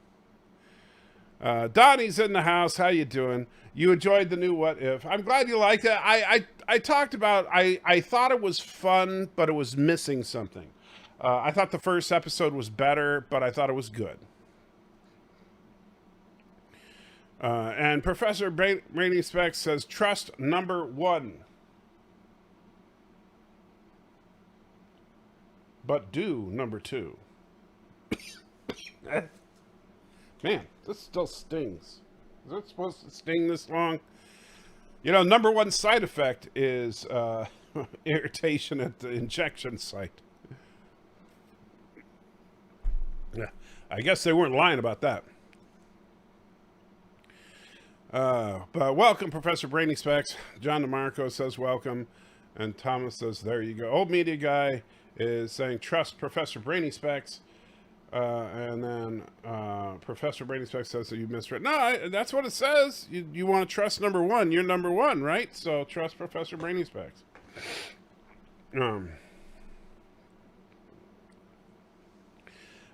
Donnie's in the house. How you doing? You enjoyed the new What If? I'm glad you liked it. I talked about. I thought it was fun, but it was missing something. I thought the first episode was better, but I thought it was good. And Professor Brainy Specs says, trust number 1. But do number 2. Man, this still stings. Is it supposed to sting this long? You know, number 1 side effect is irritation at the injection site. Yeah, I guess they weren't lying about that. But welcome, Professor Brainy Specs. John DeMarco says welcome. And Thomas says, there you go. Old Media Guy is saying, trust Professor Brainy Specs. And then Professor Brainy Specs says that you misread. No, that's what it says. You want to trust number 1. You're number 1, right? So trust Professor Brainy Specs.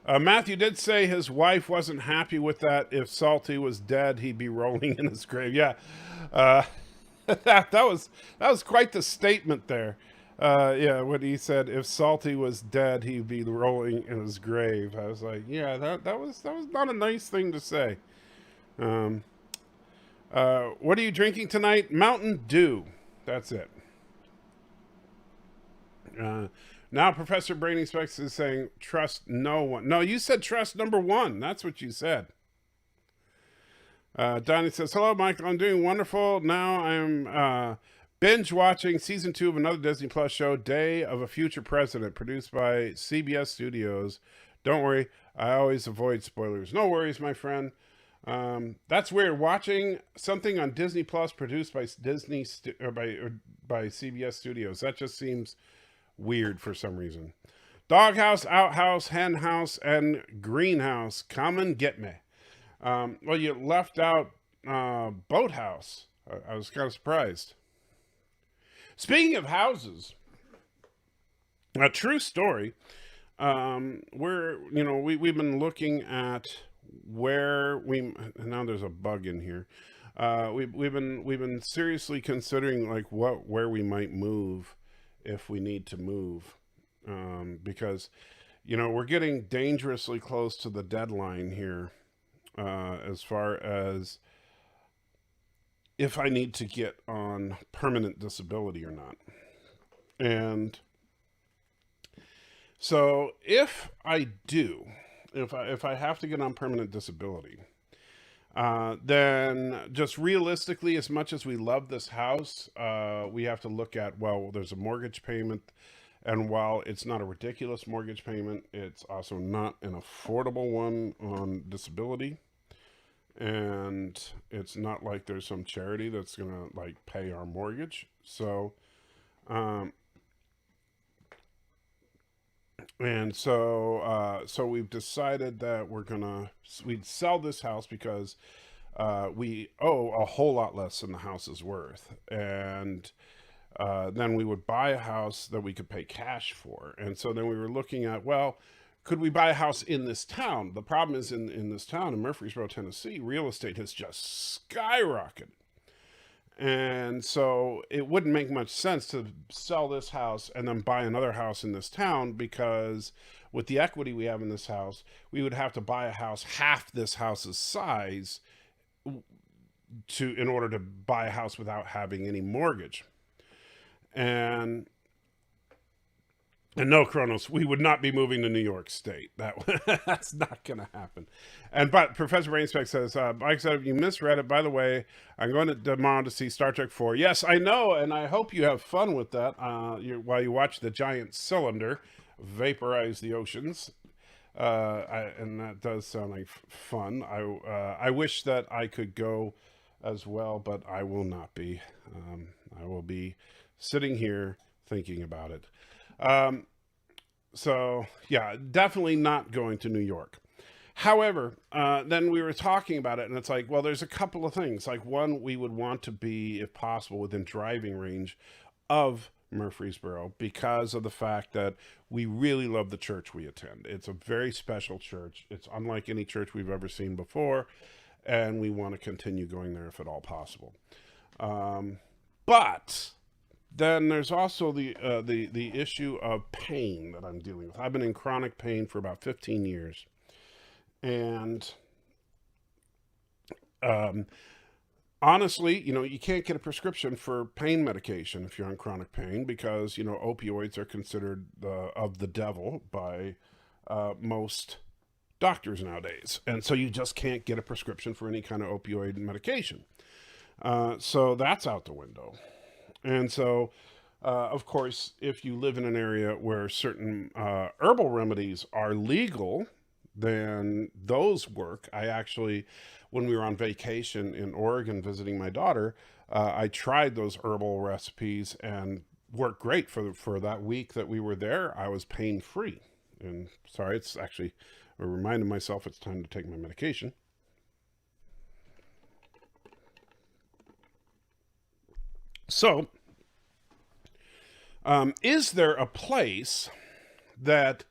Matthew did say his wife wasn't happy with that. If Salty was dead, he'd be rolling in his grave. Yeah, that was quite the statement there. Yeah, when he said if Salty was dead, he'd be rolling in his grave. I was like, yeah, that was not a nice thing to say. What are you drinking tonight? Mountain Dew. That's it. Now Professor Brainy Specs is saying, trust no one. No, you said trust number 1. That's what you said. Donnie says, hello, Michael. I'm doing wonderful. Now I'm binge watching season 2 of another Disney Plus show, Day of a Future President, produced by CBS Studios. Don't worry, I always avoid spoilers. No worries, my friend. That's weird. Watching something on Disney Plus produced by by CBS Studios. That just seems weird for some reason. Doghouse, outhouse, hen house, and greenhouse. Come and get me. Well, you left out boathouse. I was kind of surprised. Speaking of houses, a true story. We've been looking at where now there's a bug in here. We've been seriously considering like where we might move if we need to move, because, you know, we're getting dangerously close to the deadline here, as far as if I need to get on permanent disability or not. And so if I do, if I have to get on permanent disability, then just realistically, as much as we love this house, we have to look at, well, there's a mortgage payment. And while it's not a ridiculous mortgage payment, it's also not an affordable one on disability. And it's not like there's some charity that's going to like pay our mortgage. So, so we've decided that we'd sell this house because we owe a whole lot less than the house is worth. And then we would buy a house that we could pay cash for. And so then we were looking at, well, could we buy a house in this town? The problem is in this town, in Murfreesboro, Tennessee, real estate has just skyrocketed. And so it wouldn't make much sense to sell this house and then buy another house in this town, because with the equity we have in this house, we would have to buy a house half this house's size in order to buy a house without having any mortgage. And no, Kronos, we would not be moving to New York State. That's not going to happen. But Professor Brainspec says, Mike said, you misread it. By the way, I'm going to tomorrow to see Star Trek 4. Yes, I know, and I hope you have fun with that while you watch the giant cylinder vaporize the oceans. And that does sound like fun. I wish that I could go as well, but I will not be. I will be sitting here thinking about it. So yeah, definitely not going to New York. However, then we were talking about it, and it's like, well, there's a couple of things. Like, one, we would want to be, if possible, within driving range of Murfreesboro, because of the fact that we really love the church we attend. It's a very special church. It's unlike any church we've ever seen before, and we want to continue going there if at all possible. But then there's also the issue of pain that I'm dealing with. I've been in chronic pain for about 15 years. And honestly, you can't get a prescription for pain medication if you're on chronic pain, because, opioids are considered of the devil by most doctors nowadays. And so you just can't get a prescription for any kind of opioid medication. So that's out the window. And so, of course, if you live in an area where certain herbal remedies are legal, then those work. I actually, when we were on vacation in Oregon visiting my daughter, I tried those herbal recipes and worked great for that week that we were there. I was pain-free. And sorry, it's actually, I reminded myself it's time to take my medication. So, is there a place that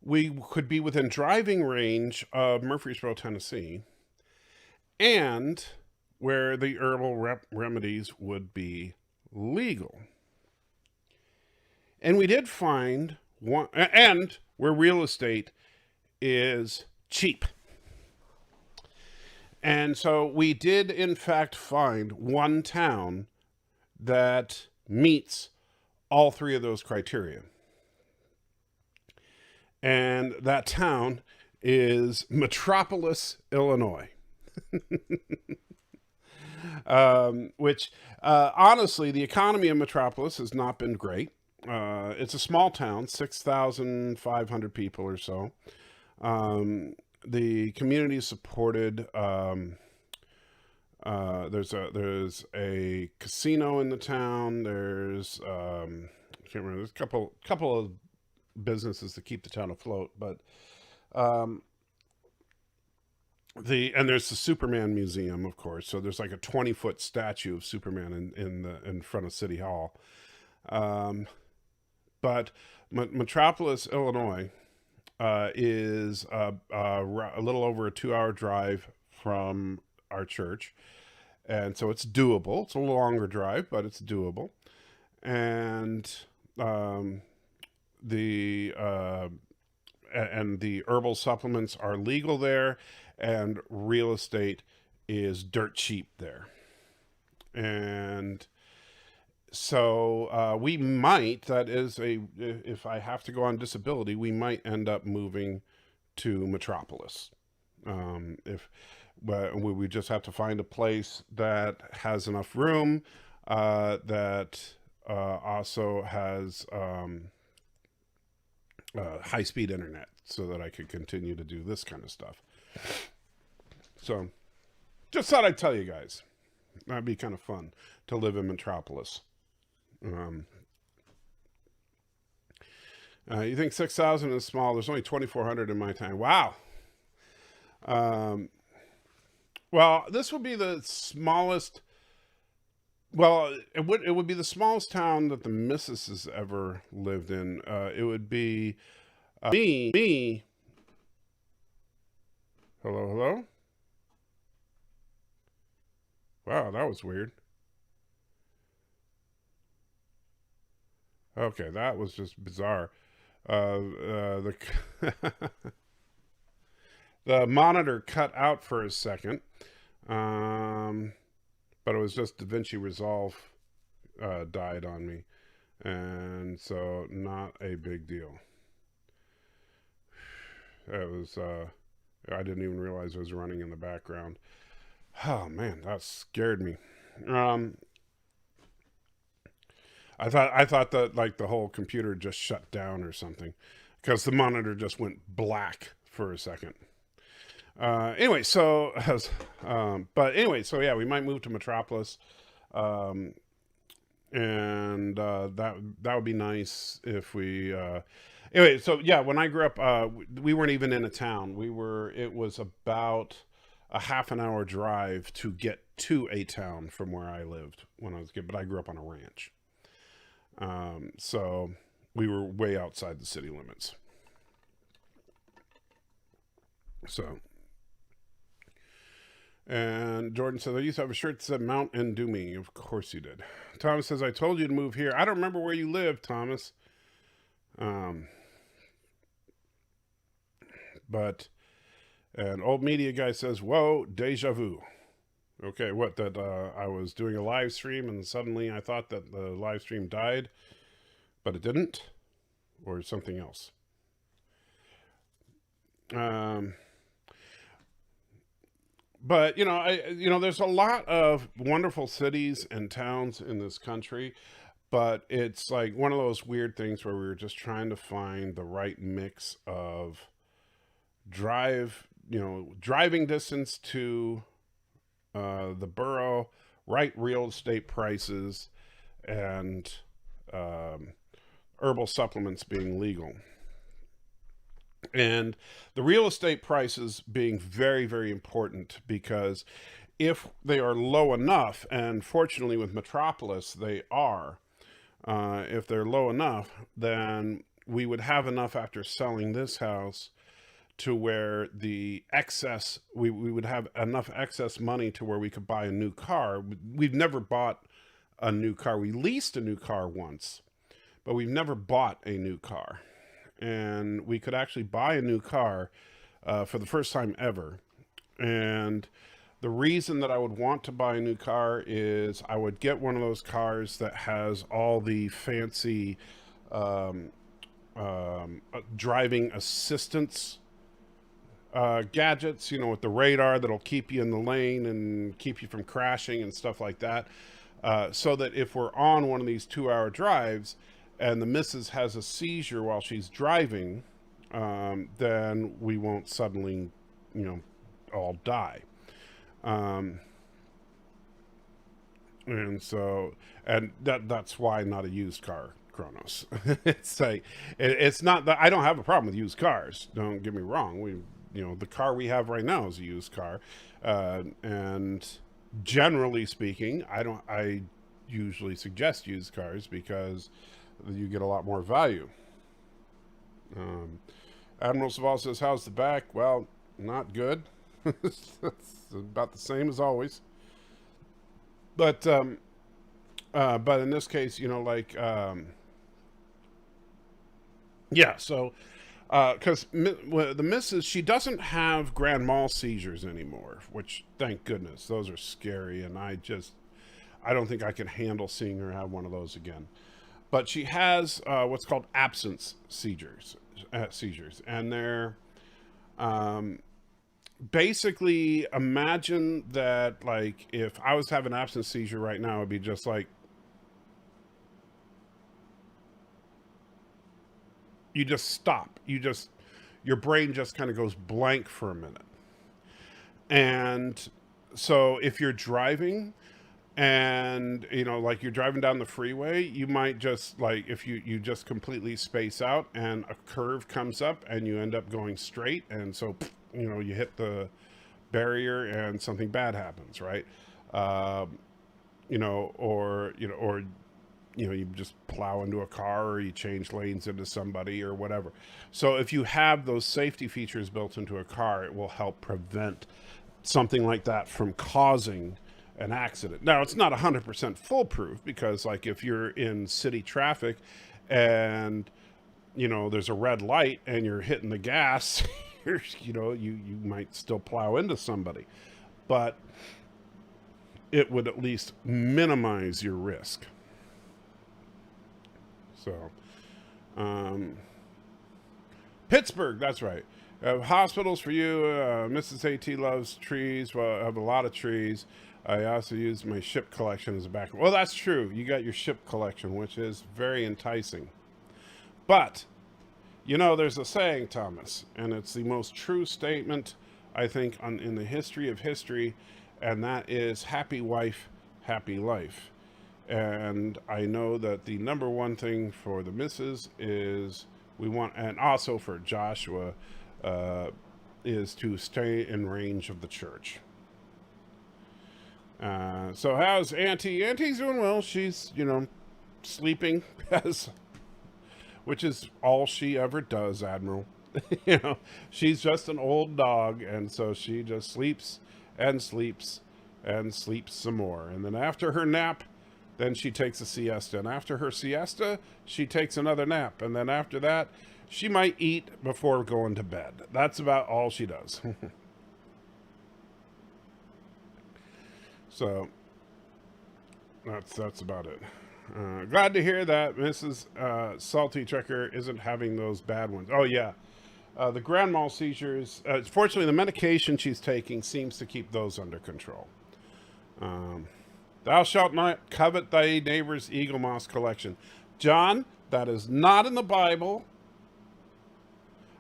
we could be within driving range of Murfreesboro, Tennessee, and where the herbal remedies would be legal? And we did find one, and where real estate is cheap. And so we did, in fact, find one town that meets all three of those criteria. And that town is Metropolis, Illinois. Which, honestly, the economy of Metropolis has not been great. It's a small town, 6,500 people or so. The community is supported. There's a casino in the town. There's I can't remember. There's a couple of businesses to keep the town afloat, but there's the Superman Museum, of course. So there's like a 20-foot statue of Superman in front of City Hall. But Metropolis, Illinois, is a little over a 2-hour drive from our church, and so it's doable. It's a longer drive, but it's doable. And the herbal supplements are legal there, and real estate is dirt cheap there. And so we might, if I have to go on disability, we might end up moving to Metropolis. But we just have to find a place that has enough room, that also has high-speed internet, so that I could continue to do this kind of stuff. So, just thought I'd tell you guys. That'd be kind of fun to live in Metropolis. You think 6,000 is small? There's only 2,400 in my town. Wow. Well, this would be the smallest. Well, it would be the smallest town that the missus has ever lived in. It would be me. Hello. Wow, that was weird. Okay, that was just bizarre. The the monitor cut out for a second, but it was just DaVinci Resolve died on me, and so not a big deal. It was I didn't even realize it was running in the background. Oh man, that scared me. I thought that like the whole computer just shut down or something, because the monitor just went black for a second. Anyway, so but anyway, so yeah, we might move to Metropolis, and that would be nice if we. Anyway, so yeah, when I grew up, we weren't even in a town. It was about a half an hour drive to get to a town from where I lived when I was a kid, but I grew up on a ranch. So we were way outside the city limits. So, and Jordan says, I used to have a shirt that said Mount and Do Me. Of course you did. Thomas says, I told you to move here. I don't remember where you live, Thomas. But an old media guy says, whoa, deja vu. Okay, what, that I was doing a live stream and suddenly I thought that the live stream died, but it didn't? Or something else? But, there's a lot of wonderful cities and towns in this country, but it's like one of those weird things where we were just trying to find the right mix of driving distance to the borough, right real estate prices, and herbal supplements being legal. And the real estate prices being very, very important, because if they are low enough, and fortunately with Metropolis they are, if they're low enough, then we would have enough after selling this house to where the excess, we would have enough excess money to where we could buy a new car. We've never bought a new car. We leased a new car once, but we've never bought a new car. And we could actually buy a new car for the first time ever. And the reason that I would want to buy a new car is I would get one of those cars that has all the fancy driving assistance gadgets, with the radar that'll keep you in the lane and keep you from crashing and stuff like that. So that if we're on one of these 2-hour drives and the missus has a seizure while she's driving, then we won't suddenly, all die. And so, and that's why not a used car, Kronos. It's like, it's not that I don't have a problem with used cars. Don't get me wrong. The car we have right now is a used car. And generally speaking, I usually suggest used cars because you get a lot more value. Admiral Saval says, how's the back? Well, not good. It's about the same as always. But in this case, yeah, so, because the missus, she doesn't have grand mal seizures anymore, which, thank goodness, those are scary, and I don't think I can handle seeing her have one of those again. But she has what's called absence seizures, and they're basically, imagine that, like, if I was having an absence seizure right now, it'd be just like you just stop. Your brain just kind of goes blank for a minute. And so if you're driving and, like you're driving down the freeway, you might just like, if you just completely space out and a curve comes up and you end up going straight. And so, you hit the barrier and something bad happens, right? Or you just plow into a car or you change lanes into somebody or whatever. So if you have those safety features built into a car, it will help prevent something like that from causing an accident. Now, it's not 100% foolproof because, like, if you're in city traffic and you know, there's a red light and you're hitting the gas, you know, you might still plow into somebody, but it would at least minimize your risk. So, Pittsburgh, that's right. Hospitals for you. Mrs. AT loves trees. Well, I have a lot of trees. I also use my ship collection as a backup. Well, that's true. You got your ship collection, which is very enticing. But, you know, there's a saying, Thomas, and it's the most true statement, I think, in the history of history, and that is happy wife, happy life. And I know that the number one thing for the missus is we want, and also for Joshua, is to stay in range of the church. So how's Auntie? Auntie's doing well. She's, you know, sleeping, which is all she ever does, Admiral. You know, she's just an old dog, and so she just sleeps and sleeps and sleeps some more. And then after her nap, then she takes a siesta. And after her siesta, she takes another nap. And then after that, she might eat before going to bed. That's about all she does. So that's about it. Glad to hear that Mrs. Salty Trekker isn't having those bad ones. Oh, yeah. The grand mal seizures, fortunately, the medication she's taking seems to keep those under control. Thou shalt not covet thy neighbor's eagle moss collection. John, that is not in the Bible.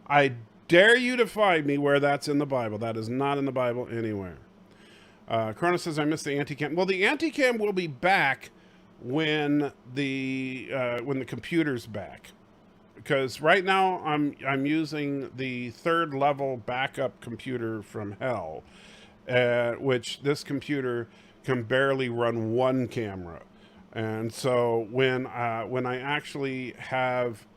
I dare you to find me where that's in the Bible. That is not in the Bible anywhere. Chrono says, I missed the anti-cam. Well, the anti-cam will be back when the computer's back. Because right now I'm using the 3rd level backup computer from hell, which this computer can barely run one camera. And so when I actually have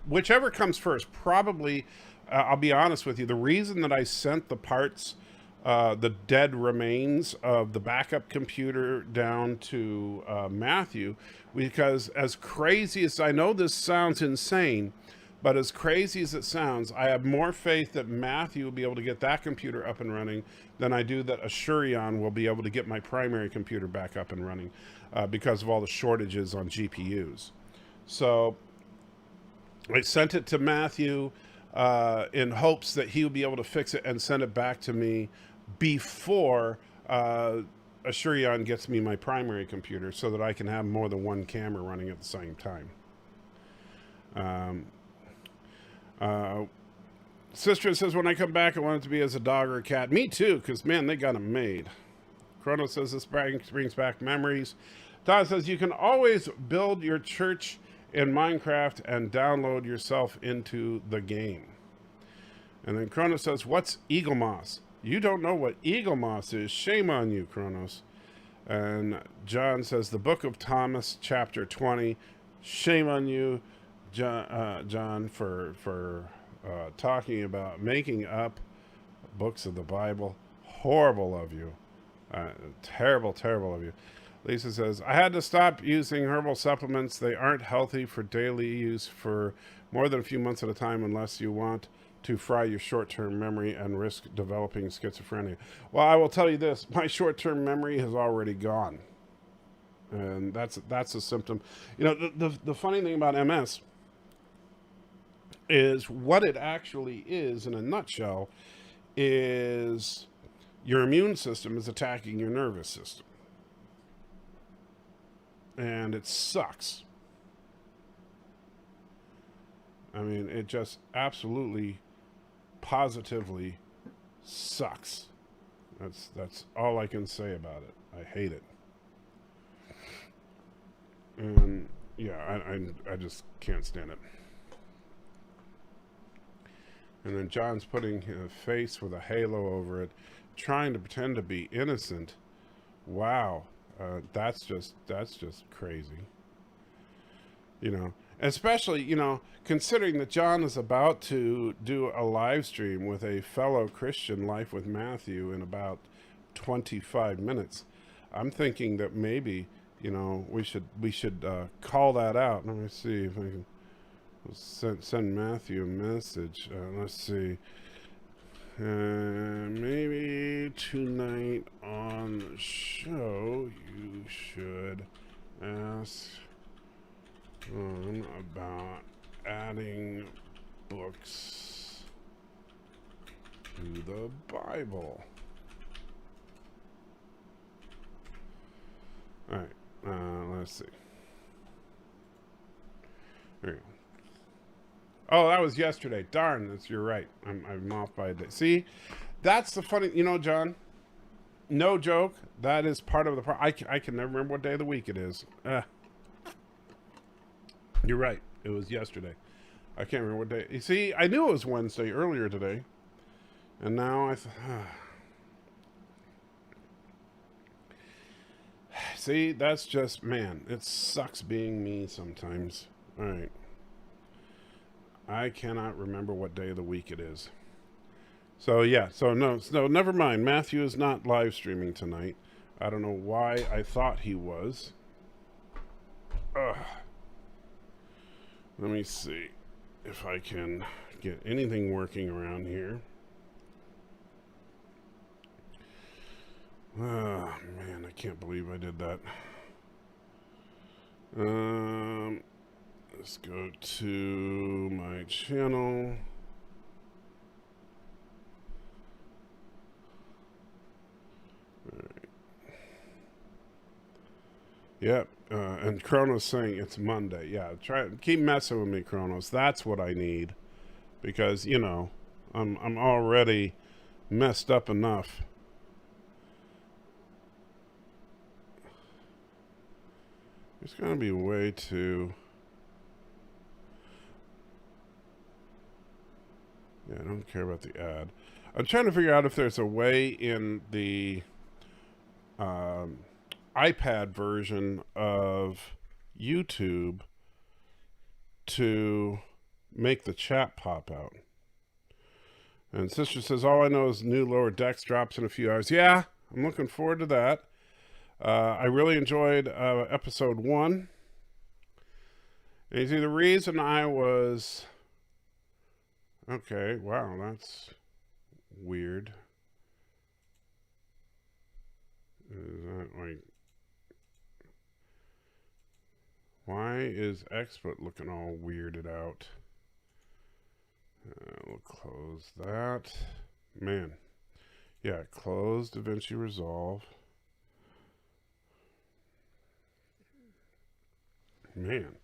whichever comes first, probably, I'll be honest with you, the reason that I sent the parts, the dead remains of the backup computer down to Matthew, because as crazy as, I know this sounds insane, but as crazy as it sounds, I have more faith that Matthew will be able to get that computer up and running than I do that Ashurion will be able to get my primary computer back up and running, because of all the shortages on GPUs. So I sent it to Matthew in hopes that he would be able to fix it and send it back to me before Ashurion gets me my primary computer, so that I can have more than one camera running at the same time. Sister says, when I come back, I want it to be as a dog or a cat. Me too, because, man, they got them made. Chrono says this brings back memories. Todd says, you can always build your church in Minecraft and download yourself into the game. And then Chronos says, what's eagle moss? You don't know what eagle moss is. Shame on you, Chronos. And John says, the book of Thomas, chapter 20. Shame on you, John, for talking about making up books of the Bible. Horrible of you. Terrible, terrible of you. Lisa says, I had to stop using herbal supplements. They aren't healthy for daily use for more than a few months at a time unless you want to fry your short-term memory and risk developing schizophrenia. Well, I will tell you this. My short-term memory has already gone. And that's a symptom. You know, the funny thing about MS is what it actually is, in a nutshell, is your immune system is attacking your nervous system. And it sucks. I mean, it just absolutely, positively sucks. That's all I can say about it. I hate it. And yeah, I just can't stand it. And then John's putting a face with a halo over it, trying to pretend to be innocent. Wow. That's just crazy. You know, especially, you know, considering that John is about to do a live stream with a fellow Christian, Life with Matthew, in about 25 minutes. I'm thinking that maybe you know, we should call that out. Let me see if I can send Matthew a message. Let's see. Maybe tonight on the show you should ask about adding books to the Bible. All right, let's see. There you go. Oh, that was yesterday. Darn, you're right. I'm off by a day. See, that's the funny, you know, John, no joke. That is part of the I can never remember what day of the week it is. You're right. It was yesterday. I can't remember what day. You see, I knew it was Wednesday earlier today. And now I see, that's just, man, it sucks being me sometimes. All right. I cannot remember what day of the week it is. So yeah, so no, never mind. Matthew is not live streaming tonight. I don't know why I thought he was. Ugh. Let me see if I can get anything working around here. Oh man, I can't believe I did that. Let's go to my channel. All right. Yep, and Chronos saying it's Monday. Yeah, keep messing with me, Chronos. That's what I need, because you know I'm already messed up enough. It's gonna be way too. Yeah, I don't care about the ad. I'm trying to figure out if there's a way in the iPad version of YouTube to make the chat pop out. And Sister says, all I know is new Lower Decks drops in a few hours. Yeah, I'm looking forward to that. I really enjoyed episode 1. And you see, the reason I was... Okay, wow, that's weird. Is that like... Why is XSplit looking all weirded out? We'll close that. Man. Yeah, close DaVinci Resolve. Man.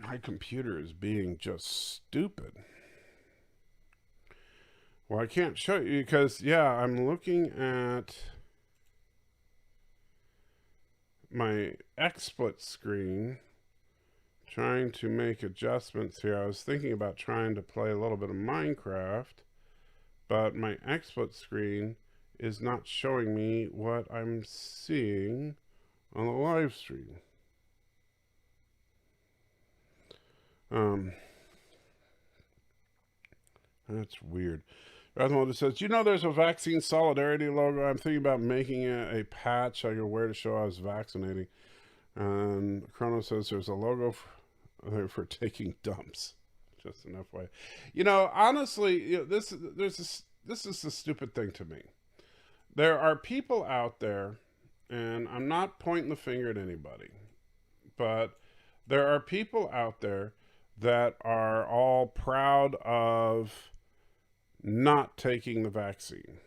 My computer is being just stupid. Well, I can't show you because, yeah, I'm looking at my XSplit screen, trying to make adjustments here. I was thinking about trying to play a little bit of Minecraft, but my XSplit screen is not showing me what I'm seeing on the live stream. That's weird. Rathmolder says, you know there's a vaccine solidarity logo. I'm thinking about making it a patch I can wear to show I was vaccinating. And Chrono says there's a logo for taking dumps. Just an FYI. You know, honestly, you know, this is the stupid thing to me. There are people out there, and I'm not pointing the finger at anybody, but there are people out there that are all proud of not taking the vaccine.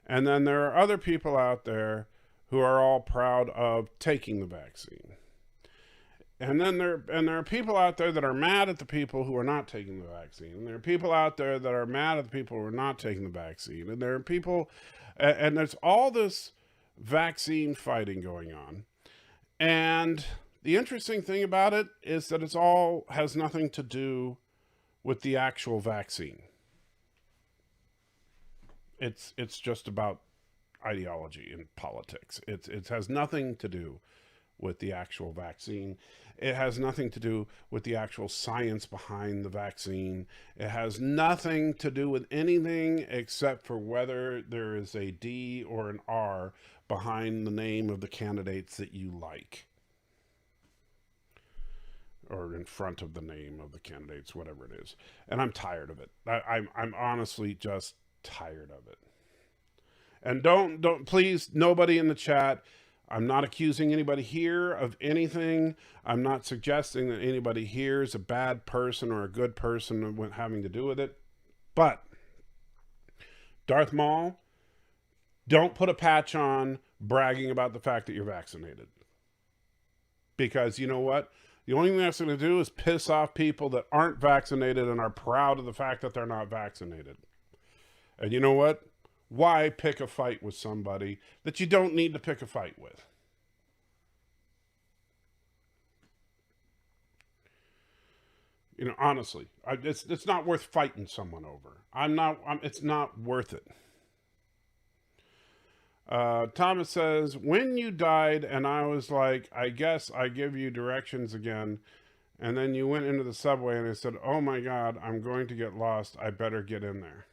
And then there are other people out there who are all proud of taking the vaccine. And then there are people out there that are mad at the people who are not taking the vaccine. And there are people out there that are mad at the people who are not taking the vaccine. And there are people, and there's all this vaccine fighting going on. And the interesting thing about it is that it's all has nothing to do with the actual vaccine. It's just about ideology and politics. It has nothing to do with the actual vaccine. It has nothing to do with the actual science behind the vaccine. It has nothing to do with anything except for whether there is a D or an R behind the name of the candidates that you like. Or in front of the name of the candidates, whatever it is. And I'm tired of it. I'm honestly just tired of it. And don't please, nobody in the chat, I'm not accusing anybody here of anything. I'm not suggesting that anybody here is a bad person or a good person having to do with it. But Darth Maul, don't put a patch on bragging about the fact that you're vaccinated. Because you know what? The only thing that's going to do is piss off people that aren't vaccinated and are proud of the fact that they're not vaccinated. And you know what? Why pick a fight with somebody that you don't need to pick a fight with? You know, honestly, it's not worth fighting someone over. It's not worth it. Thomas says, when you died and I was like, I guess I give you directions again. And then you went into the subway and I said, oh my God, I'm going to get lost. I better get in there.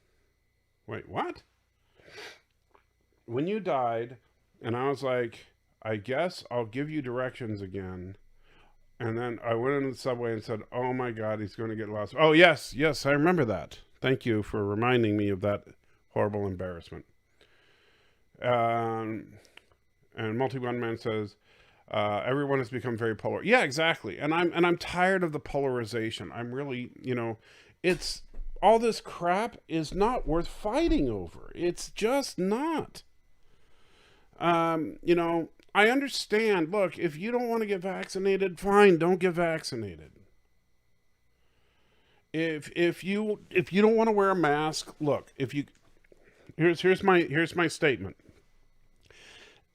Wait, what? When you died, and I was like, I guess I'll give you directions again. And then I went into the subway and said, oh my God, he's going to get lost. Oh, yes, I remember that. Thank you for reminding me of that horrible embarrassment. And Multi-One Man says, everyone has become very polar. Yeah, exactly. And I'm tired of the polarization. I'm really, it's all this crap is not worth fighting over. It's just not. I understand. Look, if you don't want to get vaccinated, fine, don't get vaccinated. If you don't want to wear a mask, look, here's my statement.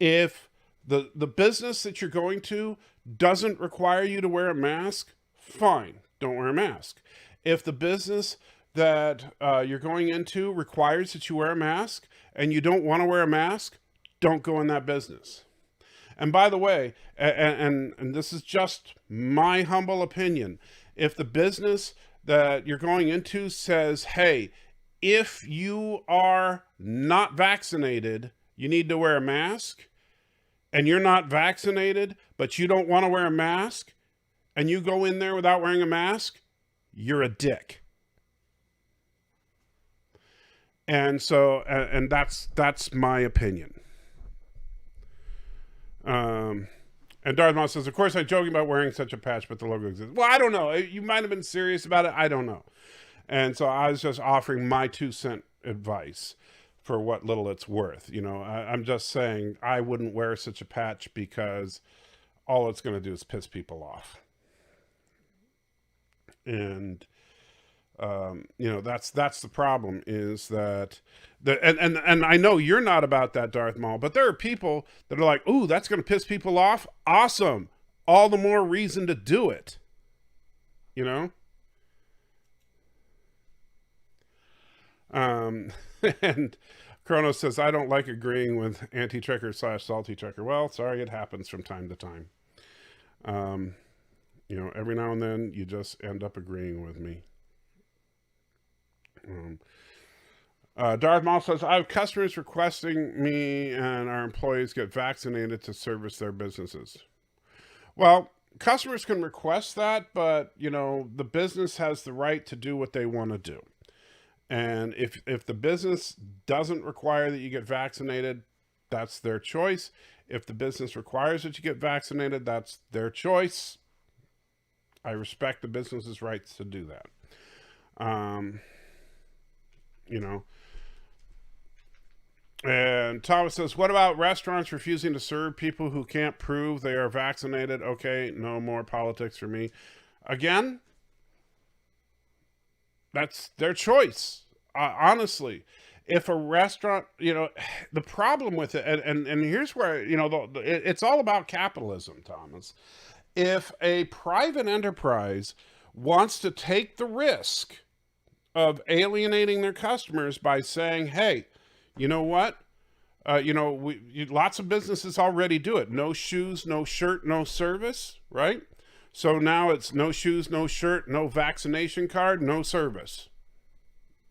If the business that you're going to doesn't require you to wear a mask, fine, don't wear a mask. If the business that you're going into requires that you wear a mask and you don't want to wear a mask, don't go in that business. And by the way, and this is just my humble opinion, if the business that you're going into says, hey, if you are not vaccinated, you need to wear a mask, and you're not vaccinated, but you don't want to wear a mask, and you go in there without wearing a mask, you're a dick. And so, and that's my opinion. And Darth Maul says, of course I'm joking about wearing such a patch, but the logo exists. Well, I don't know. You might have been serious about it. I don't know. And so I was just offering my 2-cent advice for what little it's worth. I'm just saying I wouldn't wear such a patch because all it's going to do is piss people off. And, that's the problem is that and I know you're not about that, Darth Maul, but there are people that are like, ooh, that's going to piss people off. Awesome. All the more reason to do it. And Kronos says, I don't like agreeing with anti-trekker / salty trekker. Well, sorry, it happens from time to time. Every now and then you just end up agreeing with me. Darth Maul says, I have customers requesting me and our employees get vaccinated to service their businesses. Well, customers can request that, but, the business has the right to do what they want to do. And if the business doesn't require that you get vaccinated, that's their choice. If the business requires that you get vaccinated, that's their choice. I respect the business's rights to do that. And Thomas says, what about restaurants refusing to serve people who can't prove they are vaccinated? Okay, no more politics for me. Again, that's their choice. Honestly, if a restaurant, the problem with it, and here's where, it's all about capitalism, Thomas. If a private enterprise wants to take the risk of alienating their customers by saying, hey, you know what? Lots of businesses already do it. No shoes, no shirt, no service, right? So now it's no shoes, no shirt, no vaccination card, no service,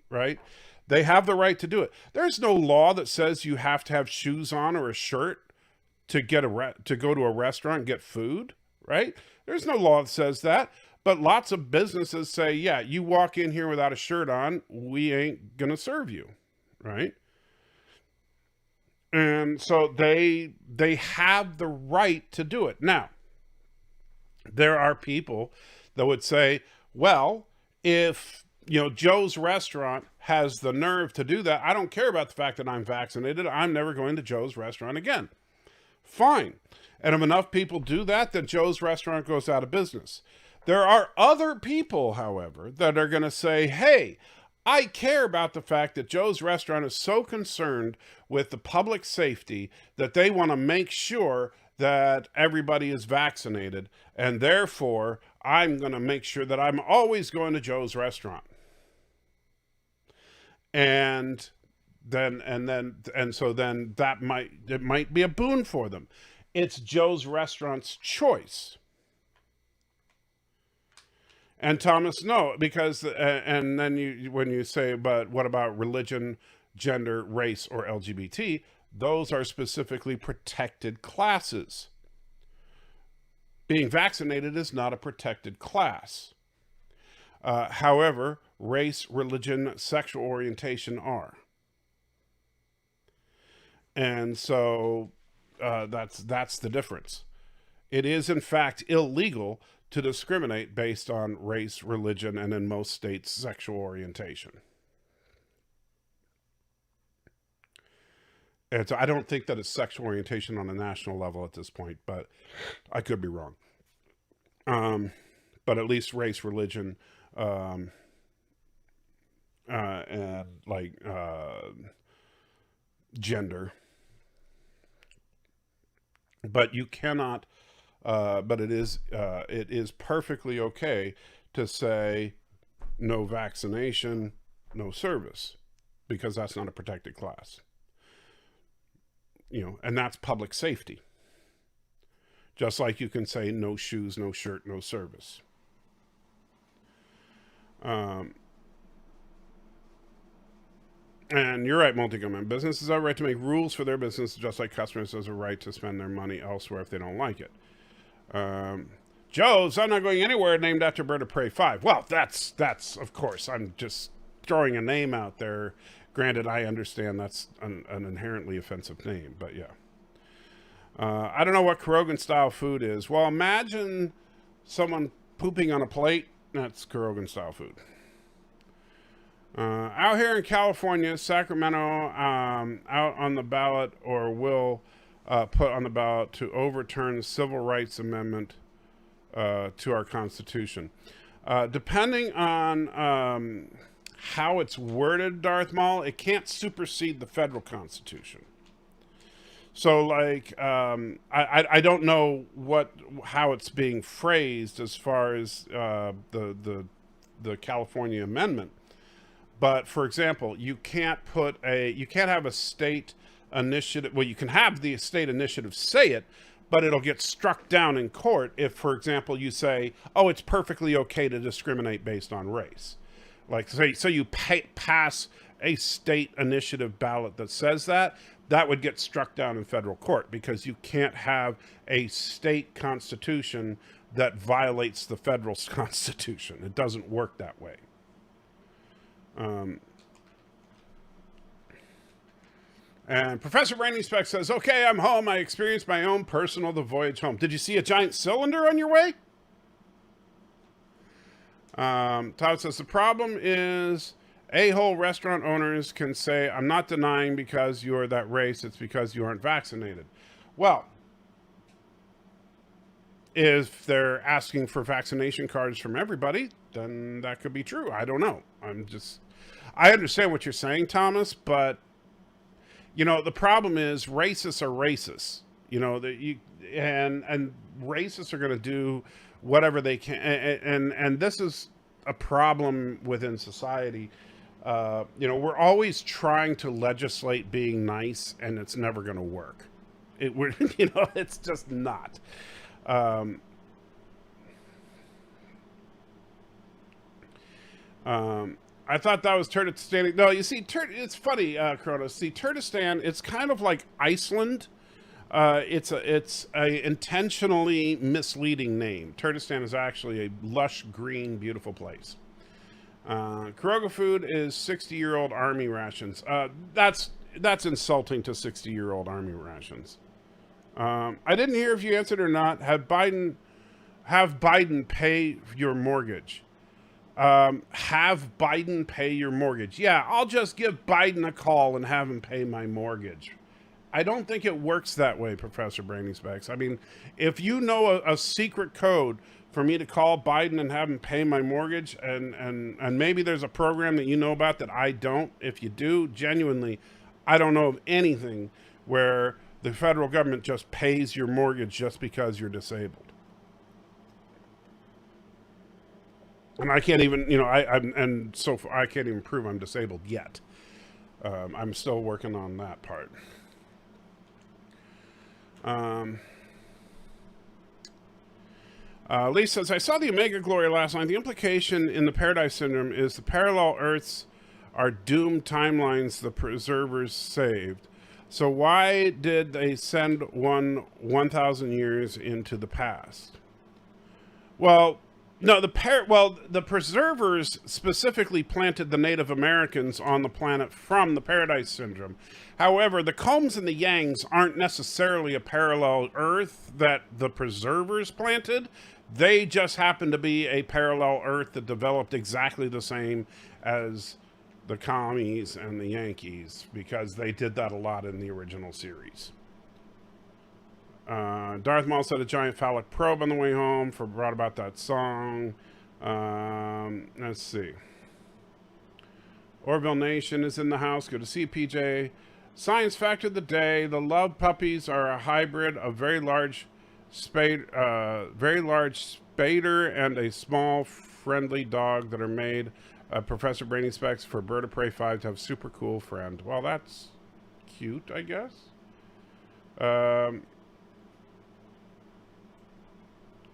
right? They have the right to do it. There's no law that says you have to have shoes on or a shirt to get to go to a restaurant and get food, right? There's no law that says that. But lots of businesses say, yeah, you walk in here without a shirt on, we ain't going to serve you, right? And so they have the right to do it. Now, there are people that would say, well, if Joe's Restaurant has the nerve to do that, I don't care about the fact that I'm vaccinated. I'm never going to Joe's Restaurant again. Fine. And if enough people do that, then Joe's Restaurant goes out of business. There are other people, however, that are going to say, hey, I care about the fact that Joe's Restaurant is so concerned with the public safety that they want to make sure that everybody is vaccinated. And therefore, I'm going to make sure that I'm always going to Joe's Restaurant. And so that might be a boon for them. It's Joe's Restaurant's choice. And Thomas, no, because and then when you say, but what about religion, gender, race, or LGBT? Those are specifically protected classes. Being vaccinated is not a protected class. However, race, religion, sexual orientation are. And so that's the difference. It is, in fact, illegal to discriminate based on race, religion, and in most states, sexual orientation. And so I don't think that it's sexual orientation on a national level at this point, but I could be wrong. But at least race, religion, and gender. But you cannot, but it is perfectly okay to say no vaccination, no service, because that's not a protected class. And that's public safety. Just like you can say no shoes, no shirt, no service. And you're right, Multicom. Businesses have a right to make rules for their business, just like customers have a right to spend their money elsewhere if they don't like it. Joe's, I'm not going anywhere, named after Bird of Prey 5. Well, that's of course, I'm just throwing a name out there. Granted, I understand that's an inherently offensive name, but yeah. I don't know what Korogan-style food is. Well, imagine someone pooping on a plate. That's Korogan-style food. Out here in California, Sacramento, out on the ballot or will put on the ballot to overturn the Civil Rights Amendment to our Constitution. Depending on how it's worded, Darth Maul, it can't supersede the federal Constitution. So, like, I don't know how it's being phrased as far as the California amendment. But for example, you can't have a state initiative. Well, you can have the state initiative say it, but it'll get struck down in court if, for example, you say, "Oh, it's perfectly okay to discriminate based on race." Like, so you pass a state initiative ballot that says that would get struck down in federal court because you can't have a state constitution that violates the federal constitution. It doesn't work that way. And Professor Branding Speck says, okay, I'm home. I experienced my own personal The Voyage Home. Did you see a giant cylinder on your way? Todd says, the problem is a-hole restaurant owners can say, I'm not denying because you're that race. It's because you aren't vaccinated. Well, if they're asking for vaccination cards from everybody, then that could be true. I don't know. I understand what you're saying, Thomas, but the problem is racists are racists. And racists are going to do whatever they can. And this is a problem within society. We're always trying to legislate being nice, and it's never going to work. It's just not. I thought that was Turkestan. No, you see, it's funny, Kronos. See, Turkestan, it's kind of like Iceland. It's a intentionally misleading name. Turkestan is actually a lush, green, beautiful place. Kuroga food is 60-year-old army rations. That's insulting to 60-year-old army rations. I didn't hear if you answered or not. Have Biden pay your mortgage? Have Biden pay your mortgage? Yeah, I'll just give Biden a call and have him pay my mortgage. I don't think it works that way, Professor Brainy Specs. I mean, if you know a secret code for me to call Biden and have him pay my mortgage, and maybe there's a program that you know about that I don't. If you do, genuinely, I don't know of anything where the federal government just pays your mortgage just because you're disabled. And I can't even, so far, I can't even prove I'm disabled yet. I'm still working on that part. Lee says, I saw the Omega Glory last night. The implication in the Paradise Syndrome is the parallel Earths are doomed timelines the preservers saved. So why did they send one 1,000 years into the past? Well, no, the preservers specifically planted the Native Americans on the planet from the Paradise Syndrome. However, the Combs and the Yangs aren't necessarily a parallel Earth that the preservers planted. They just happen to be a parallel Earth that developed exactly the same as the Commies and the Yankees, because they did that a lot in the original series. Darth Maul said a giant phallic probe on the way home brought about that song. Let's see. Orville Nation is in the house. Good to see PJ. Science fact of the day: the love puppies are a hybrid of very large spader and a small friendly dog that are made. Professor Brainy Specs for Bird of Prey 5 to have super cool friend. Well, that's cute, I guess.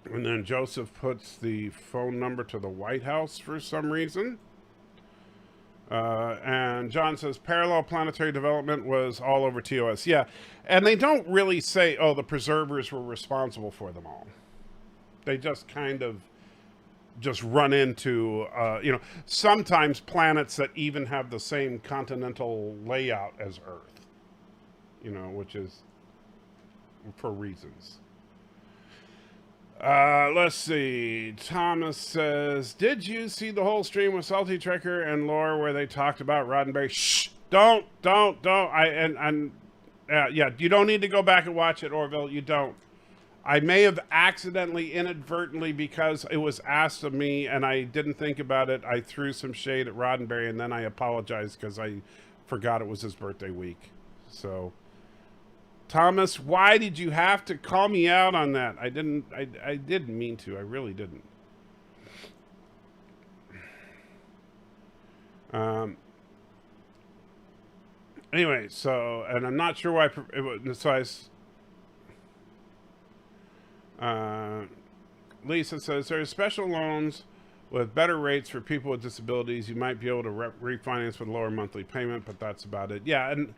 And then Joseph puts the phone number to the White House for some reason. And John says parallel planetary development was all over TOS. Yeah, and they don't really say, oh, the preservers were responsible for them all. They just kind of just run into, sometimes planets that even have the same continental layout as Earth, which is for reasons. Let's see. Thomas says, did you see the whole stream with Salty Trekker and Lore where they talked about Roddenberry? Shh! Don't. Yeah, you don't need to go back and watch it, Orville. You don't. I may have accidentally, inadvertently, because it was asked of me and I didn't think about it, I threw some shade at Roddenberry, and then I apologized because I forgot it was his birthday week. So, Thomas, why did you have to call me out on that? I didn't mean to. I really didn't. Anyway, so, and I'm not sure why, Lisa says, there are special loans with better rates for people with disabilities. You might be able to refinance with lower monthly payment, but that's about it. Yeah, and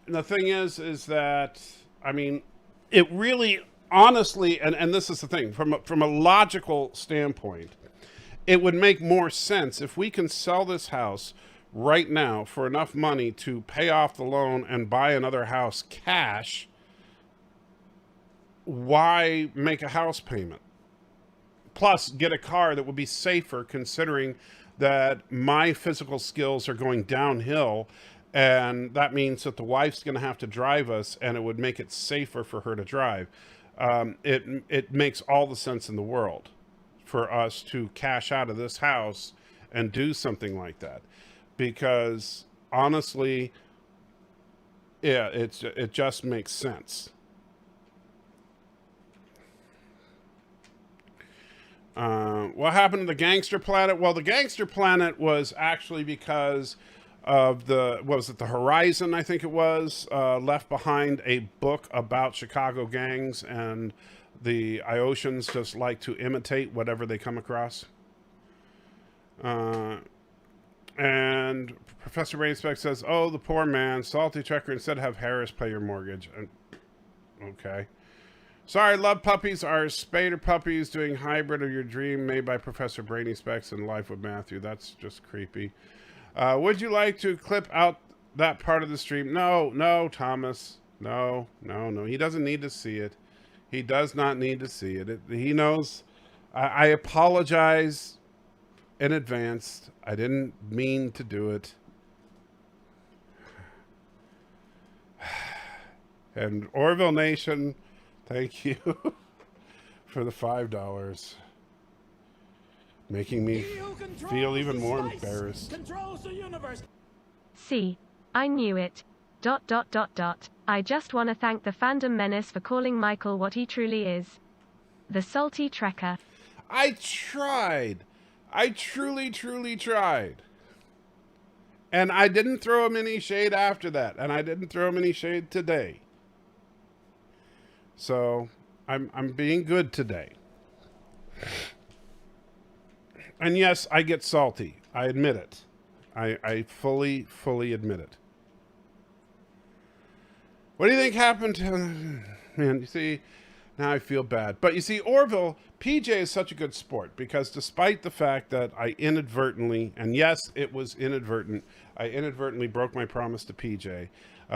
the thing is that, I mean, it really, honestly, and this is the thing, from a logical standpoint, it would make more sense if we can sell this house right now for enough money to pay off the loan and buy another house cash. Why make a house payment? Plus, get a car that would be safer, considering that my physical skills are going downhill, and that means that the wife's going to have to drive us, and it would make it safer for her to drive. It makes all the sense in the world for us to cash out of this house and do something like that, because honestly, yeah, it just makes sense. What happened to the Gangster Planet? Well, the Gangster Planet was actually because of the Horizon, I think it was, left behind a book about Chicago gangs, and the Iosians just like to imitate whatever they come across. And Professor Rainspeck says, oh, the poor man, salty checker, instead have Harris pay your mortgage. And, okay. Sorry, love puppies are Spader puppies doing hybrid of your dream made by Professor Brainy Specs in Life with Matthew. That's just creepy. Would you like to clip out that part of the stream? No, Thomas. No. He doesn't need to see it. He does not need to see it. He knows. I apologize in advance. I didn't mean to do it. And Orville Nation, thank you for the $5. Making me feel even more embarrassed. See, I knew it. ... I just want to thank the fandom menace for calling Michael what he truly is. The salty trekker. I tried. I truly tried. And I didn't throw him any shade after that. And I didn't throw him any shade today. So I'm being good today. And yes, I get salty. I admit it. I fully admit it. What do you think happened to... Man, you see, now I feel bad. But you see, Orville, PJ is such a good sport because despite the fact that I inadvertently, and yes, it was inadvertent, I inadvertently broke my promise to PJ,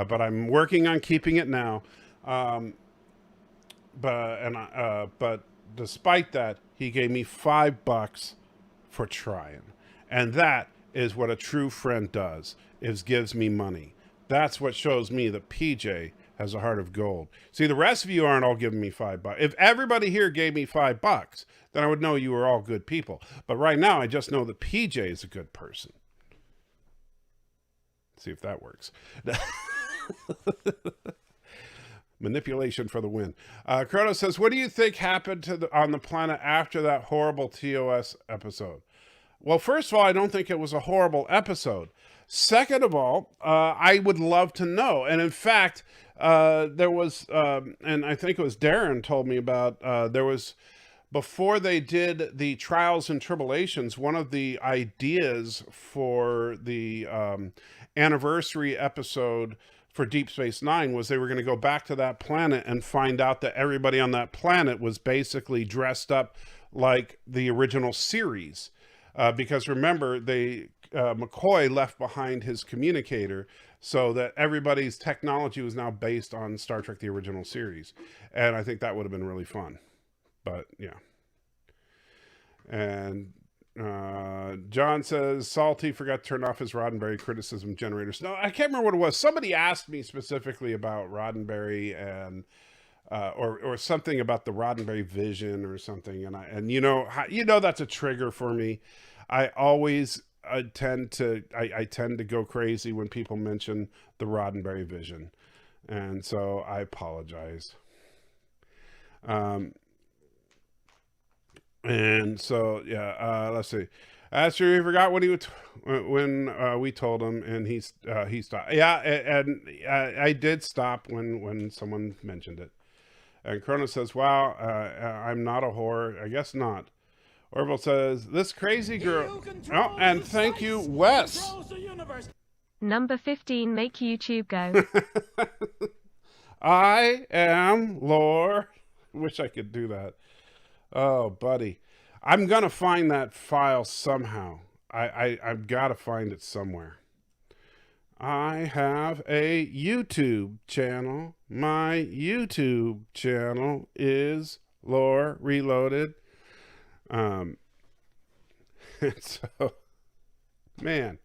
but I'm working on keeping it now. But despite that, he gave me $5 for trying. And that is what a true friend does, is gives me money. That's what shows me that PJ has a heart of gold. See, the rest of you aren't all giving me $5. If everybody here gave me $5, then I would know you were all good people. But right now, I just know that PJ is a good person. Let's see if that works. Manipulation for the win. Kronos says, what do you think happened on the planet after that horrible TOS episode? Well, first of all, I don't think it was a horrible episode. Second of all, I would love to know. And in fact, there was, and I think it was Darren told me about, there was, before they did the Trials and Tribulations, one of the ideas for the anniversary episode for Deep Space Nine was they were going to go back to that planet and find out that everybody on that planet was basically dressed up like the original series. Because remember, McCoy left behind his communicator so that everybody's technology was now based on Star Trek, the original series. And I think that would have been really fun. But yeah. And John says, Salty forgot to turn off his Roddenberry criticism generators. No, I can't remember what it was. Somebody asked me specifically about Roddenberry and or something about the Roddenberry vision or something. And you know that's a trigger for me. I always tend to go crazy when people mention the Roddenberry vision. And so I apologize. And so, yeah, let's see. Astro, he forgot when we told him, and he stopped. Yeah, and I did stop when someone mentioned it. And Kronos says, wow, I'm not a whore. I guess not. Orville says, this crazy girl. Oh, and thank you, Wes. Number 15, make YouTube go. I am Lore. Wish I could do that. Oh, buddy. I'm going to find that file somehow. I've got to find it somewhere. I have a YouTube channel. My YouTube channel is Lore Reloaded. And so, man.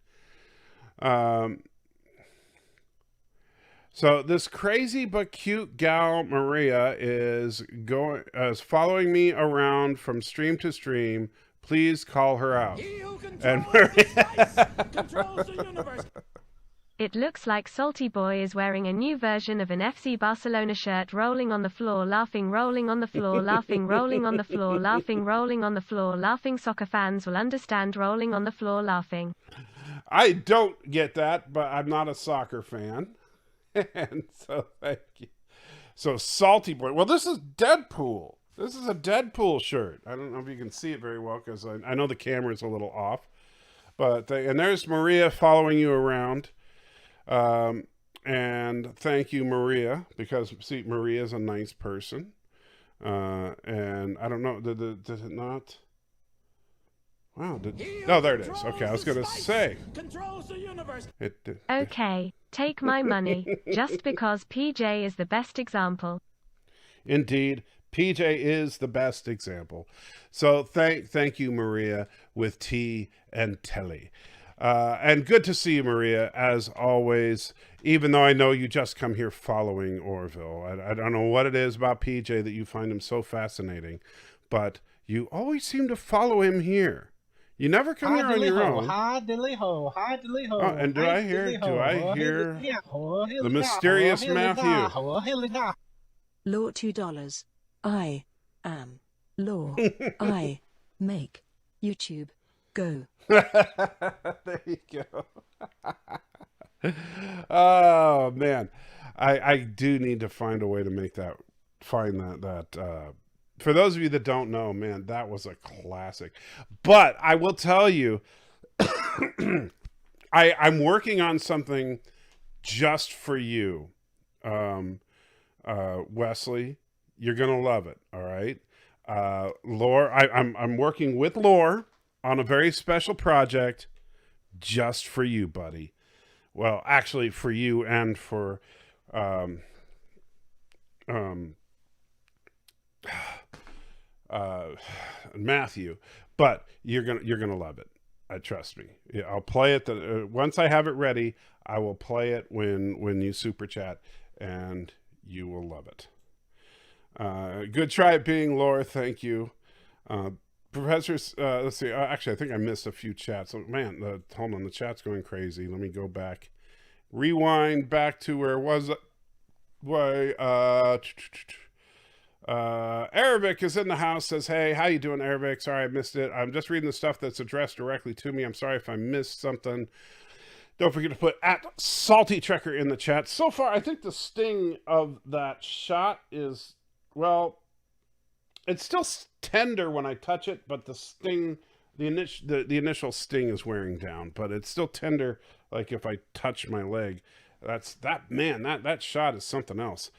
So this crazy but cute gal Maria is following me around from stream to stream. Please call her out. And Maria controls the universe. It looks like Salty Boy is wearing a new version of an FC Barcelona shirt, rolling on the floor, laughing, rolling on the floor, laughing, rolling on the floor, laughing, rolling on the floor, laughing. Soccer fans will understand rolling on the floor, laughing. I don't get that, but I'm not a soccer fan. And so thank you. So Salty Boy. Well, this is Deadpool. This is a Deadpool shirt. I don't know if you can see it very well because I know the camera's a little off. But and there's Maria following you around. And thank you, Maria, because see, Maria is a nice person. And I don't know, did it not? Wow. Oh, there it is. Okay, I was going to say. Controls the universe. Okay, take my money, just because PJ is the best example. Indeed, PJ is the best example. So thank you, Maria, with T and Telly. And good to see you, Maria, as always, even though I know you just come here following Orville. I don't know what it is about PJ that you find him so fascinating, but you always seem to follow him here. You never come here on your own. Hi, dilly ho, hi, dilly ho. Oh, and do I hear the mysterious Matthew? Law $2. I am Law. I make YouTube go. There you go. Oh man, I do need to find a way to make that. For those of you that don't know, man, that was a classic. But I will tell you, I'm working on something just for you, Wesley. You're gonna love it. All right, Lore. I'm working with Lore on a very special project just for you, buddy. Well, actually, for you and for Matthew, but you're gonna love it. Trust me. Yeah, I'll play it. Once I have it ready, I will play it when you super chat, and you will love it. Good try at being Laura. Thank you, Professor. Let's see. Actually, I think I missed a few chats. Oh, man, hold on. The chat's going crazy. Let me go back. Rewind back to where it was. Arabic is in the house, says, hey, how you doing, Arabic? Sorry I missed it. I'm just reading the stuff that's addressed directly to me. I'm sorry if I missed something. Don't forget to put @SaltyTrekker in the chat. So far, I think the sting of that shot is, well, it's still tender when I touch it, but the sting, the initial sting is wearing down, but it's still tender, like if I touch my leg. That shot is something else.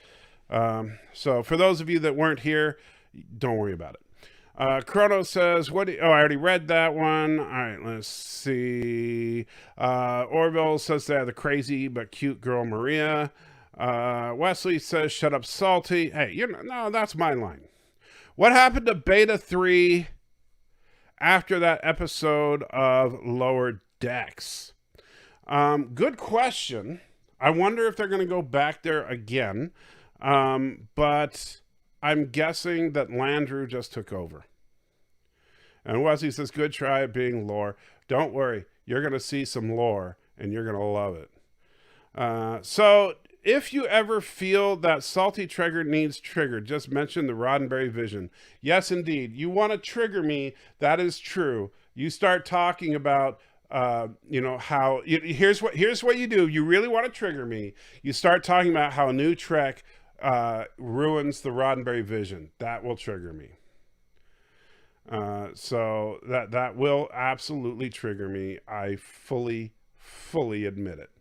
So for those of you that weren't here, don't worry about it. Chrono says, I already read that one. All right, let's see. Orville says they have the crazy but cute girl Maria. Wesley says, shut up, Salty. Hey, no, that's my line. What happened to Beta 3 after that episode of Lower Decks? Good question. I wonder if they're going to go back there again. But I'm guessing that Landrew just took over. And Wesley says, good try at being Lore. Don't worry. You're going to see some lore and you're going to love it. So if you ever feel that Salty Trigger needs triggered, just mention the Roddenberry vision. Yes, indeed. You want to trigger me. That is true. You start talking about how here's what you do. You really want to trigger me. You start talking about how a new Trek ruins the Roddenberry vision. That will trigger me. So that will absolutely trigger me. I fully admit it.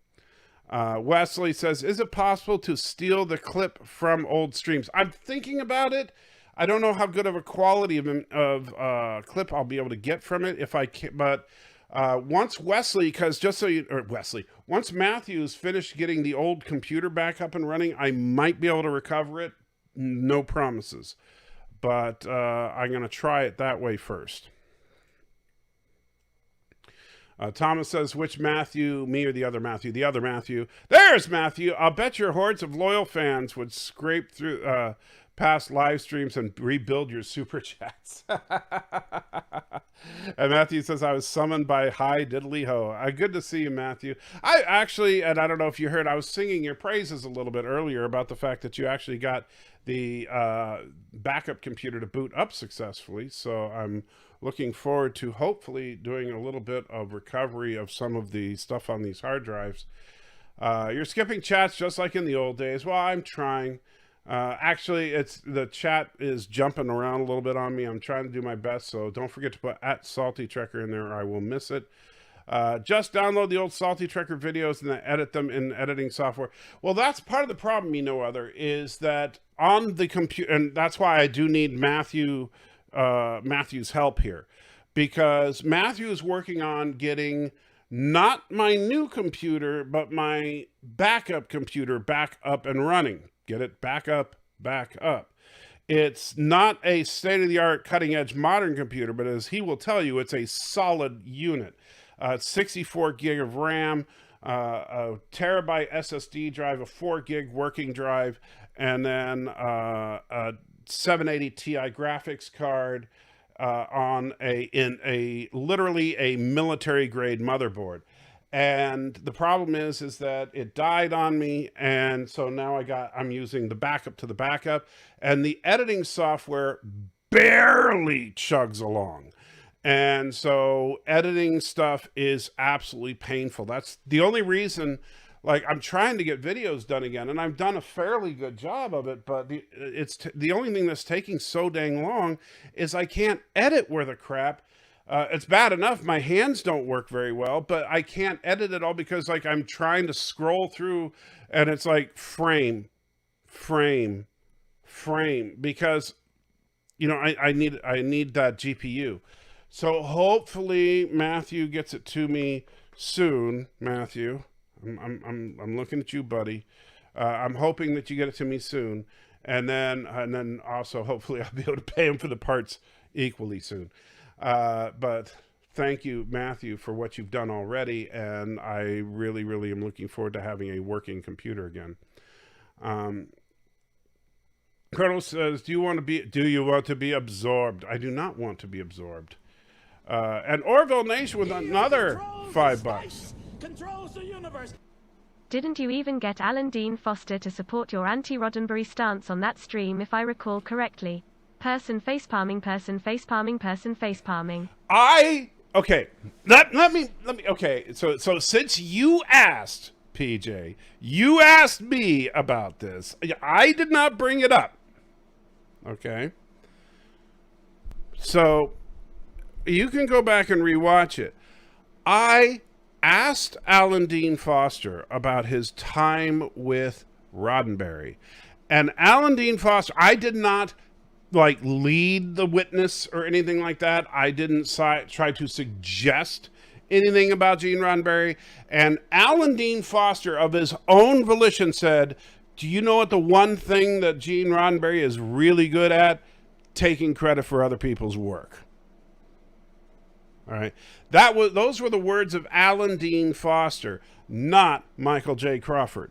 Wesley says, is it possible to steal the clip from old streams? I'm thinking about it. I don't know how good of a quality of clip I'll be able to get from it if I can, but once once Matthew's finished getting the old computer back up and running, I might be able to recover it. No promises, but I'm going to try it that way first. Thomas says, which Matthew, me or the other Matthew? The other Matthew. There's Matthew. I'll bet your hordes of loyal fans would scrape through past live streams and rebuild your super chats. And Matthew says, I was summoned by Hi Diddly Ho. Good to see you, Matthew. I actually, and I don't know if you heard, I was singing your praises a little bit earlier about the fact that you actually got the backup computer to boot up successfully. So I'm looking forward to hopefully doing a little bit of recovery of some of the stuff on these hard drives. You're skipping chats just like in the old days. Well, I'm trying. Actually, the chat is jumping around a little bit on me. I'm trying to do my best, so don't forget to put @SaltyTrekker in there or I will miss it. Just download the old Salty Trekker videos and then edit them in editing software. Well, that's part of the problem, is that on the computer, and that's why I do need Matthew's help here, because Matthew is working on getting not my new computer, but my backup computer back up and running. Get it? Back up. It's not a state-of-the-art, cutting-edge modern computer, but as he will tell you, it's a solid unit. 64 gig of RAM, a terabyte SSD drive, a 4 gig working drive, and then a 780 Ti graphics card in literally a military grade motherboard. And the problem is that it died on me, and so now I'm using the backup to the backup, and the editing software barely chugs along. And so editing stuff is absolutely painful. That's the only reason, like, I'm trying to get videos done again, and I've done a fairly good job of it, but the only thing that's taking so dang long is I can't edit worth a crap. It's bad enough my hands don't work very well, but I can't edit it all because, like, I'm trying to scroll through and it's like frame, because, I need that GPU. So hopefully Matthew gets it to me soon. Matthew, I'm looking at you, buddy. I'm hoping that you get it to me soon, and then also hopefully I'll be able to pay him for the parts equally soon. But thank you, Matthew, for what you've done already, and I really, really am looking forward to having a working computer again. Colonel says, do you want to be absorbed? I do not want to be absorbed. And Orville Nation with another $5. Controls the universe. Didn't you even get Alan Dean Foster to support your anti-Roddenberry stance on that stream, if I recall correctly? Person facepalming. Okay. Let me. Okay. So since you asked, PJ, you asked me about this. I did not bring it up. Okay. So you can go back and rewatch it. I asked Alan Dean Foster about his time with Roddenberry, and Alan Dean Foster, I did not lead the witness or anything like that. I didn't try to suggest anything about Gene Roddenberry. And Alan Dean Foster, of his own volition, said, do you know what the one thing that Gene Roddenberry is really good at? Taking credit for other people's work. All right. Those were the words of Alan Dean Foster, not Michael J. Crawford.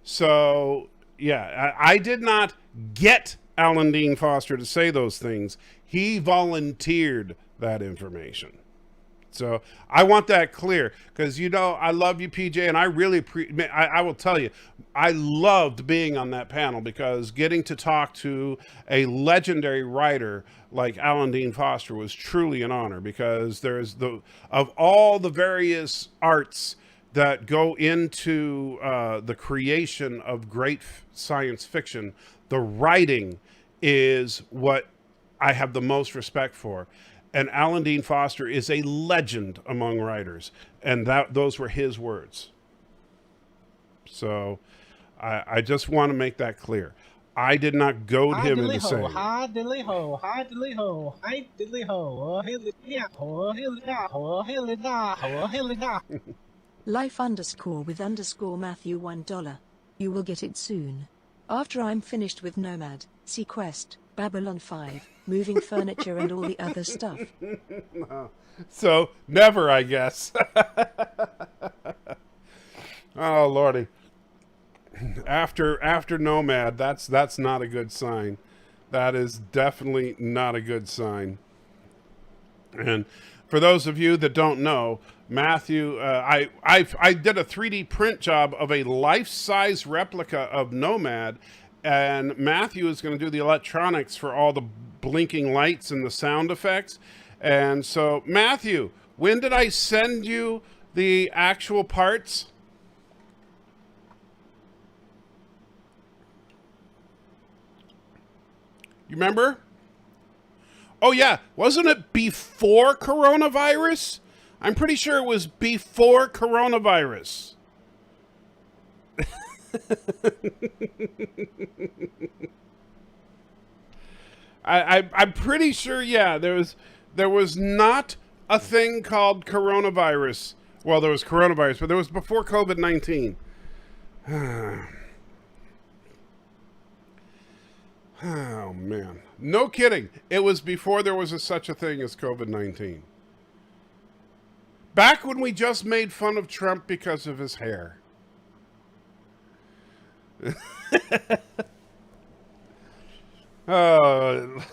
So, yeah, I did not get Alan Dean Foster to say those things. He volunteered that information. So I want that clear, because I love you, PJ, and I really I will tell you, I loved being on that panel, because getting to talk to a legendary writer like Alan Dean Foster was truly an honor, because of all the various arts that go into the creation of great science fiction, the writing is what I have the most respect for. And Alan Dean Foster is a legend among writers. And those were his words. So I just want to make that clear. I did not goad him into saying it. Hi diddly ho, hi diddly ho, hi diddly ho, Life_with_Matthew $1. You will get it soon. After I'm finished with Nomad, Sequest, Babylon 5, moving furniture and all the other stuff. So, never, I guess. Oh, Lordy. After Nomad, that's not a good sign. That is definitely not a good sign. And for those of you that don't know, Matthew, I did a 3D print job of a life-size replica of Nomad, and Matthew is going to do the electronics for all the blinking lights and the sound effects. And so, Matthew, when did I send you the actual parts? You remember? Oh, yeah. Wasn't it before coronavirus? I'm pretty sure it was before coronavirus. I'm pretty sure, yeah, there was not a thing called coronavirus. Well, there was coronavirus, but there was before COVID-19. Oh, man. No kidding. It was before there was such a thing as COVID-19. Back when we just made fun of Trump because of his hair. Oh,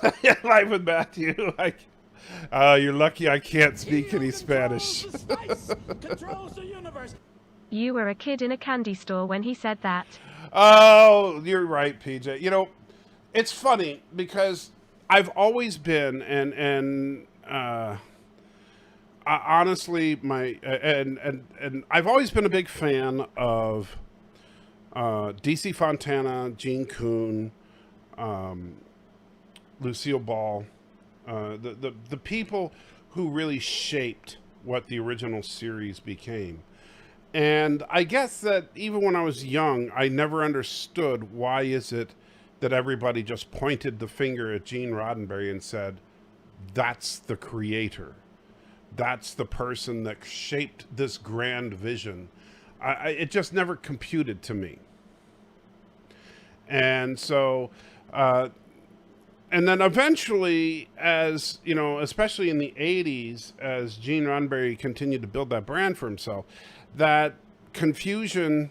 Live with Matthew. You're lucky I can't speak any Spanish. You were a kid in a candy store when he said that. Oh, you're right, PJ. You know, it's funny because I've always been, and honestly, and I've always been a big fan of DC Fontana, Gene Kuhn, Lucille Ball, the people who really shaped what the original series became. And I guess that even when I was young, I never understood why is it that everybody just pointed the finger at Gene Roddenberry and said, that's the creator. That's the person that shaped this grand vision. It just never computed to me. And so, and then eventually, as you know, especially in the 80s, as Gene Roddenberry continued to build that brand for himself, that confusion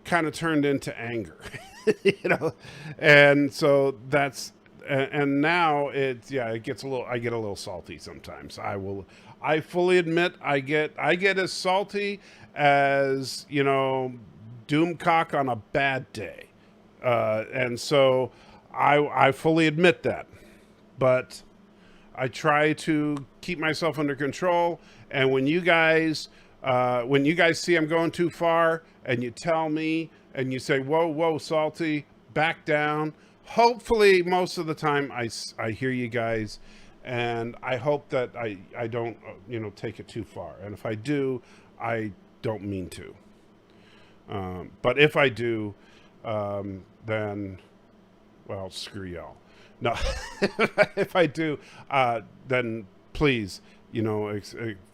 kind of turned into anger, you know? And so that's, and now it's, yeah, it gets I get a little salty sometimes. I fully admit I get as salty as, you know, Doomcock on a bad day. And so I fully admit that, but I try to keep myself under control. And when you guys see I'm going too far and you tell me and you say, whoa, Salty, back down. Hopefully most of the time I hear you guys, and I hope that I don't, you know, take it too far. And if I do, I don't mean to. But if I do, then, well, screw y'all. No, if I do, then please, you know,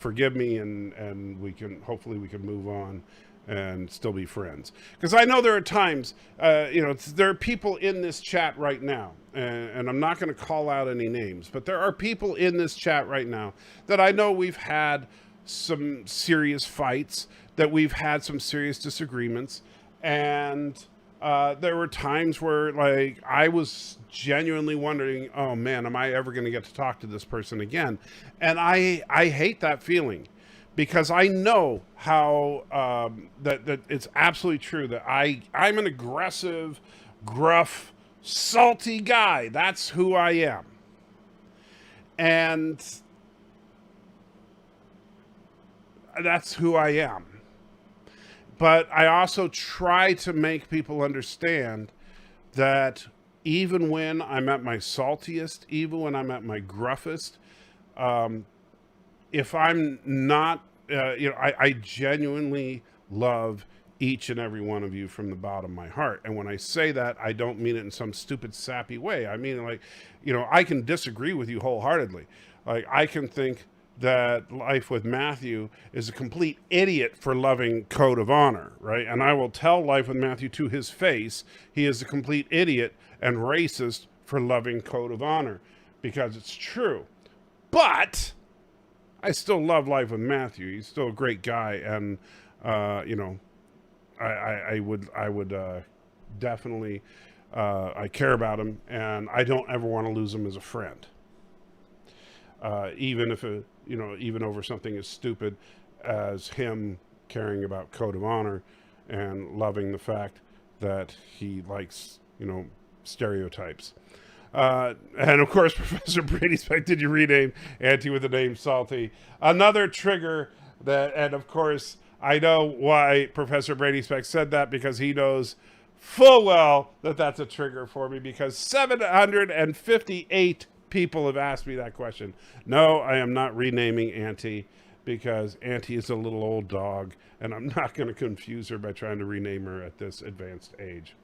forgive me, and hopefully we can move on and still be friends. Because I know there are times, you know, there are people in this chat right now, and I'm not going to call out any names, but there are people in this chat right now that I know we've had some serious fights, that we've had some serious disagreements, and there were times where, like, I was genuinely wondering, oh man, am I ever going to get to talk to this person again? And I hate that feeling, because I know how that it's absolutely true that I'm an aggressive, gruff, salty guy. That's who I am. And that's who I am. But I also try to make people understand that even when I'm at my saltiest, even when I'm at my gruffest, if I'm not, you know, I genuinely love each and every one of you from the bottom of my heart. And when I say that, I don't mean it in some stupid, sappy way. I mean, like, you know, I can disagree with you wholeheartedly. Like, I can think that Life with Matthew is a complete idiot for loving Code of Honor, right? And I will tell Life with Matthew to his face, he is a complete idiot and racist for loving Code of Honor, because it's true. But I still love Life with Matthew. He's still a great guy, and you know, I would definitely I care about him, and I don't ever want to lose him as a friend. Even if you know, even over something as stupid as him caring about Code of Honor and loving the fact that he likes, you know, stereotypes. And of course, Professor Brady Speck, did you rename Auntie with the name Salty? Another trigger that, and of course, I know why Professor Brady Speck said that, because he knows full well that that's a trigger for me, because 758 people have asked me that question. No, I am not renaming Auntie. because Auntie is a little old dog, and I'm not going to confuse her by trying to rename her at this advanced age.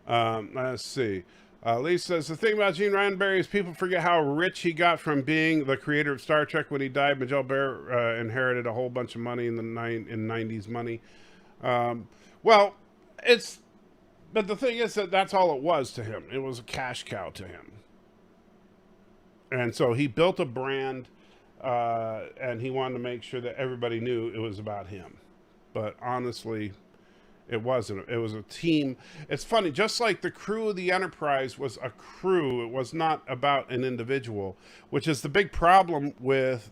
Let's see. Lee says, the thing about Gene Roddenberry is people forget how rich he got from being the creator of Star Trek. When he died, Majel Bear inherited a whole bunch of money in the 90s money. Well, but the thing is that that's all it was to him. It was a cash cow to him. And so he built a brand, and he wanted to make sure that everybody knew it was about him. But honestly, it wasn't. It was a team. It's funny, just like the crew of the Enterprise was a crew, it was not about an individual, which is the big problem with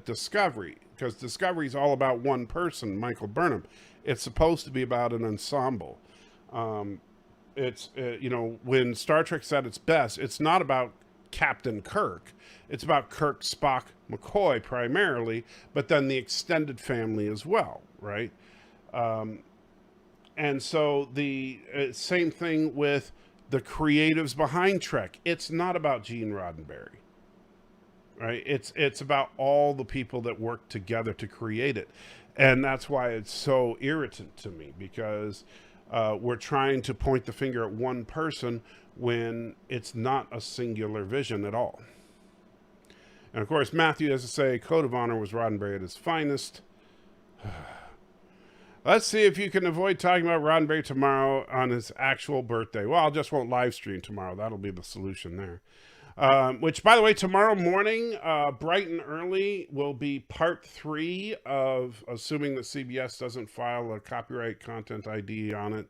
Discovery, because Discovery is all about one person, Michael Burnham. It's supposed to be about an ensemble. When Star Trek's at its best, it's not about Captain Kirk. It's about Kirk, Spock, McCoy primarily, but then the extended family as well, right? And so the same thing with the creatives behind Trek. It's not about Gene Roddenberry, right? It's about all the people that work together to create it. And that's why it's so irritant to me, because we're trying to point the finger at one person when it's not a singular vision at all. And of course, Matthew has to say, Code of Honor was Roddenberry at his finest. Let's see if you can avoid talking about Roddenberry tomorrow on his actual birthday. Well, I just won't live stream tomorrow. That'll be the solution there. Which, by the way, tomorrow morning, bright and early, will be part 3 of, assuming that CBS doesn't file a copyright content ID on it,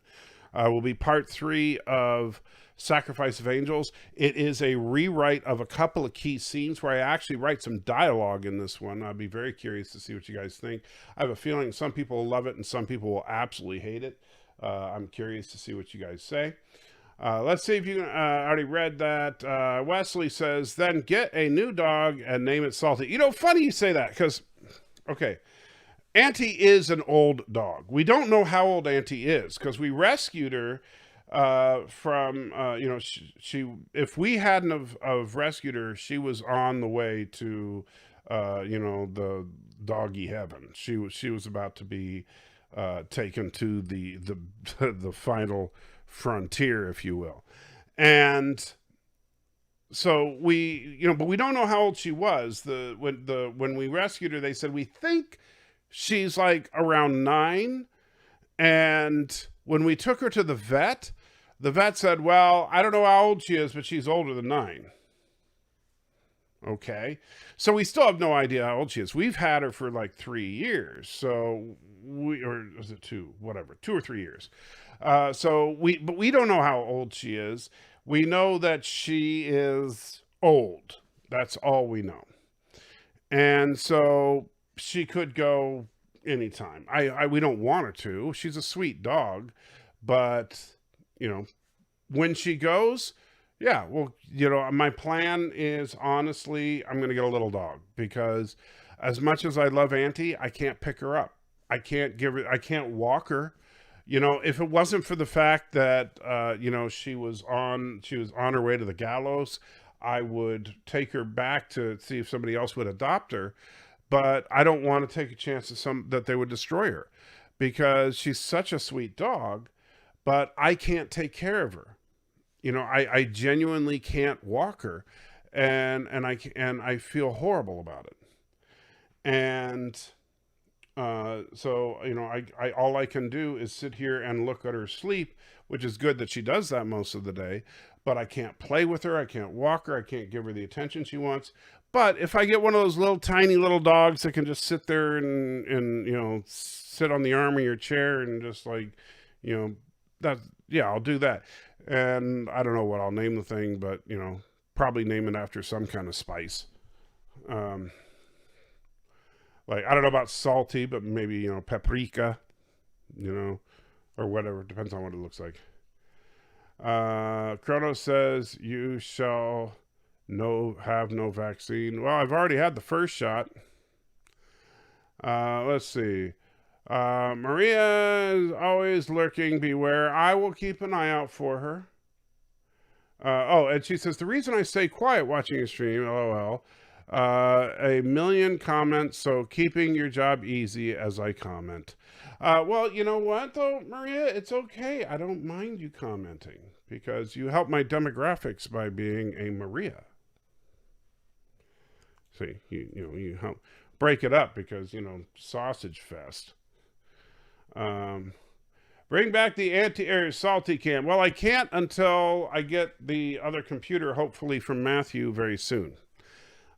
will be part 3 of Sacrifice of Angels. It is a rewrite of a couple of key scenes where I actually write some dialogue in this one. I'd be very curious to see what you guys think. I have a feeling some people will love it and some people will absolutely hate it. I'm curious to see what you guys say. Let's see if you already read that. Wesley says, then get a new dog and name it Salty. You know, funny you say that, because, okay, Auntie is an old dog. We don't know how old Auntie is, because we rescued her from, she if we hadn't have rescued her, she was on the way to, the doggy heaven. She was about to be taken to the final frontier, if you will. And so but we don't know how old she was. When we rescued her, they said, we think she's like around 9. And when we took her to the vet said, well, I don't know how old she is, but she's older than 9. Okay. So we still have no idea how old she is. We've had her for like 3 years. So or was it 2? Whatever, 2 or 3 years. But we don't know how old she is. We know that she is old. That's all we know. And so she could go anytime. We don't want her to. She's a sweet dog, but when she goes, yeah, well, my plan is, honestly, I'm going to get a little dog, because as much as I love Auntie, I can't pick her up. I can't walk her. If it wasn't for the fact that, she was on her way to the gallows, I would take her back to see if somebody else would adopt her. But I don't want to take a chance that they would destroy her, because she's such a sweet dog, but I can't take care of her. I genuinely can't walk her, and I feel horrible about it. And so all I can do is sit here and look at her sleep, which is good that she does that most of the day, but I can't play with her. I can't walk her. I can't give her the attention she wants. But if I get one of those little tiny little dogs that can just sit there and sit on the arm of your chair and just like, I'll do that. And I don't know what I'll name the thing, but probably name it after some kind of spice. Like, I don't know about salty, but maybe, paprika, or whatever. Depends on what it looks like. Chrono says, you shall have no vaccine. Well, I've already had the first shot. Let's see. Maria is always lurking. Beware. I will keep an eye out for her. And she says, the reason I stay quiet watching your stream, LOL, A million comments, so keeping your job easy as I comment. Well, you know what, though, Maria? It's okay. I don't mind you commenting because you help my demographics by being a Maria. See, you help break it up because, sausage fest. Bring back the salty cam. Well, I can't until I get the other computer, hopefully from Matthew very soon.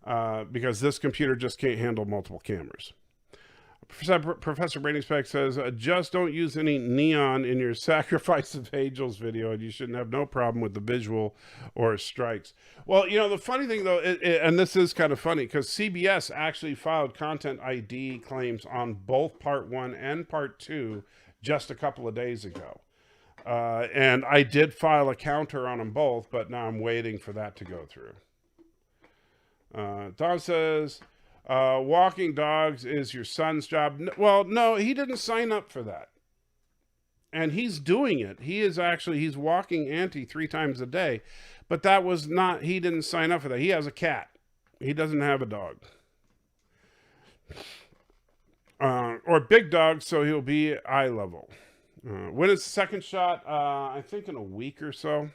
Because this computer just can't handle multiple cameras. Professor Braining Spec says, just don't use any neon in your Sacrifice of Angels video, and you shouldn't have no problem with the visual or strikes. Well, the funny thing, though, and this is kind of funny, because CBS actually filed content ID claims on both Part 1 and Part 2 just a couple of days ago. And I did file a counter on them both, but now I'm waiting for that to go through. Don says, walking dogs is your son's job. Well, no, he didn't sign up for that. And he's doing it. He's walking Auntie 3 times a day. But that was not, he didn't sign up for that. He has a cat. He doesn't have a dog. Or big dog, so he'll be eye level. When is the second shot? I think in a week or so.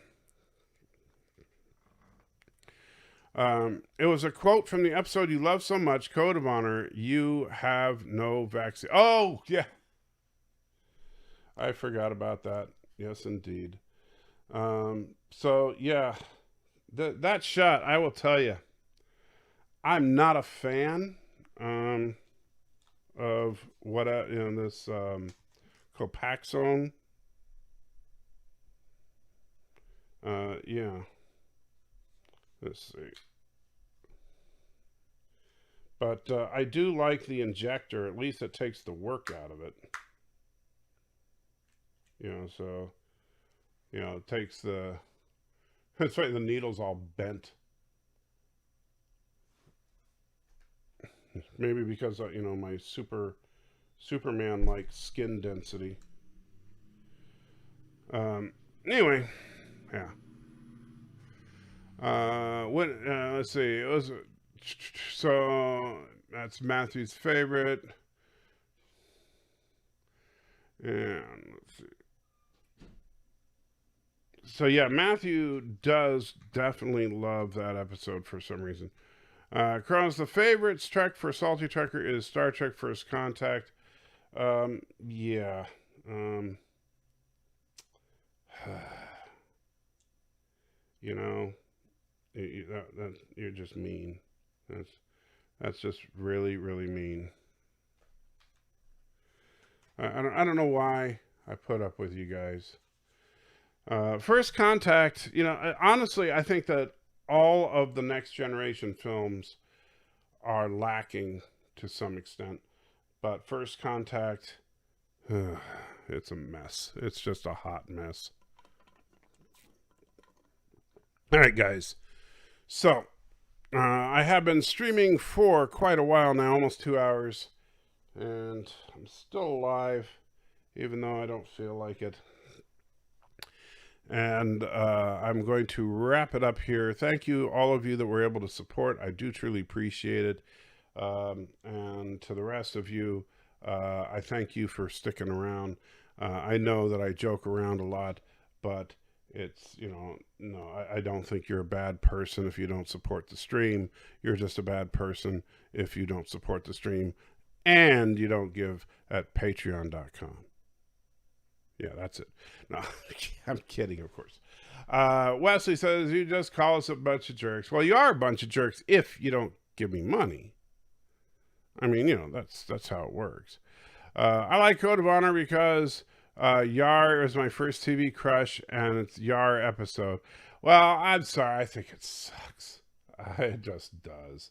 It was a quote from the episode you love so much, Code of Honor, you have no vaccine. Oh, yeah. I forgot about that. Yes, indeed. So, yeah. That shot, I will tell you, I'm not a fan of what, this Copaxone. Yeah. Let's see. But I do like the injector. At least it takes the work out of it. So, it takes the... That's right, the needle's all bent. Maybe because, my Superman-like skin density. Anyway, yeah. Let's see. It was so that's Matthew's favorite, and let's see. So yeah, Matthew does definitely love that episode for some reason. Crohn's the favorites Trek for Salty Trekker is Star Trek First Contact. Yeah. You're just mean. That's just really, really mean. I don't know why I put up with you guys. First Contact, honestly, I think that all of the Next Generation films are lacking to some extent. But First Contact, it's a mess. It's just a hot mess. All right, guys. So, I have been streaming for quite a while now, almost 2 hours. And I'm still alive, even though I don't feel like it. And I'm going to wrap it up here. Thank you, all of you that were able to support. I do truly appreciate it. And to the rest of you, I thank you for sticking around. I know that I joke around a lot, but it's, no, I don't think you're a bad person if you don't support the stream. You're just a bad person if you don't support the stream and you don't give at patreon.com. Yeah, that's it. No, I'm kidding, of course. Wesley says, you just call us a bunch of jerks. Well, you are a bunch of jerks if you don't give me money. I mean, that's how it works. I like Code of Honor because Yar is my first TV crush, and it's Yar episode. Well, I'm sorry. I think it sucks. It just does.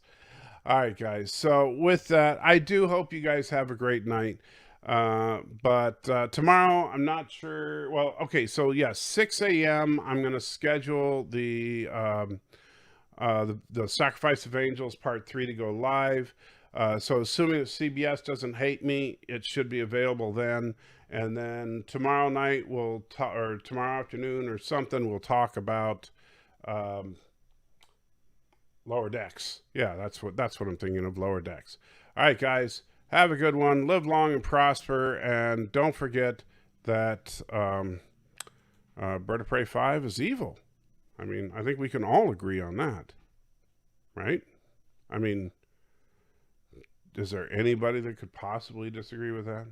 All right, guys. So with that, I do hope you guys have a great night. But tomorrow, I'm not sure. Well, okay. So yeah, 6 a.m. I'm going to schedule the Sacrifice of Angels Part 3 to go live. So assuming that CBS doesn't hate me, it should be available then. And then tomorrow night or tomorrow afternoon or something, we'll talk about Lower Decks. Yeah, that's what I'm thinking of, Lower Decks. All right, guys, have a good one. Live long and prosper, and don't forget that Bird of Prey 5 is evil. I mean, I think we can all agree on that, right? I mean, is there anybody that could possibly disagree with that?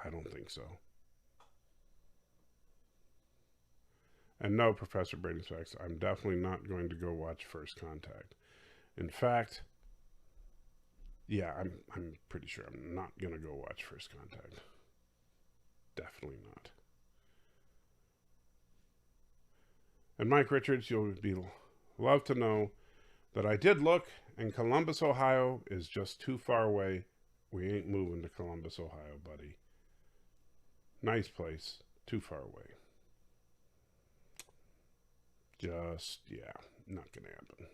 I don't think so. And no, Professor Braden Specs, I'm definitely not going to go watch First Contact. In fact, yeah, I'm pretty sure I'm not going to go watch First Contact. Definitely not. And Mike Richards, you'll be love to know that I did look, and Columbus, Ohio is just too far away. We ain't moving to Columbus, Ohio, buddy. Nice place, too far away. Just, yeah, not going to happen.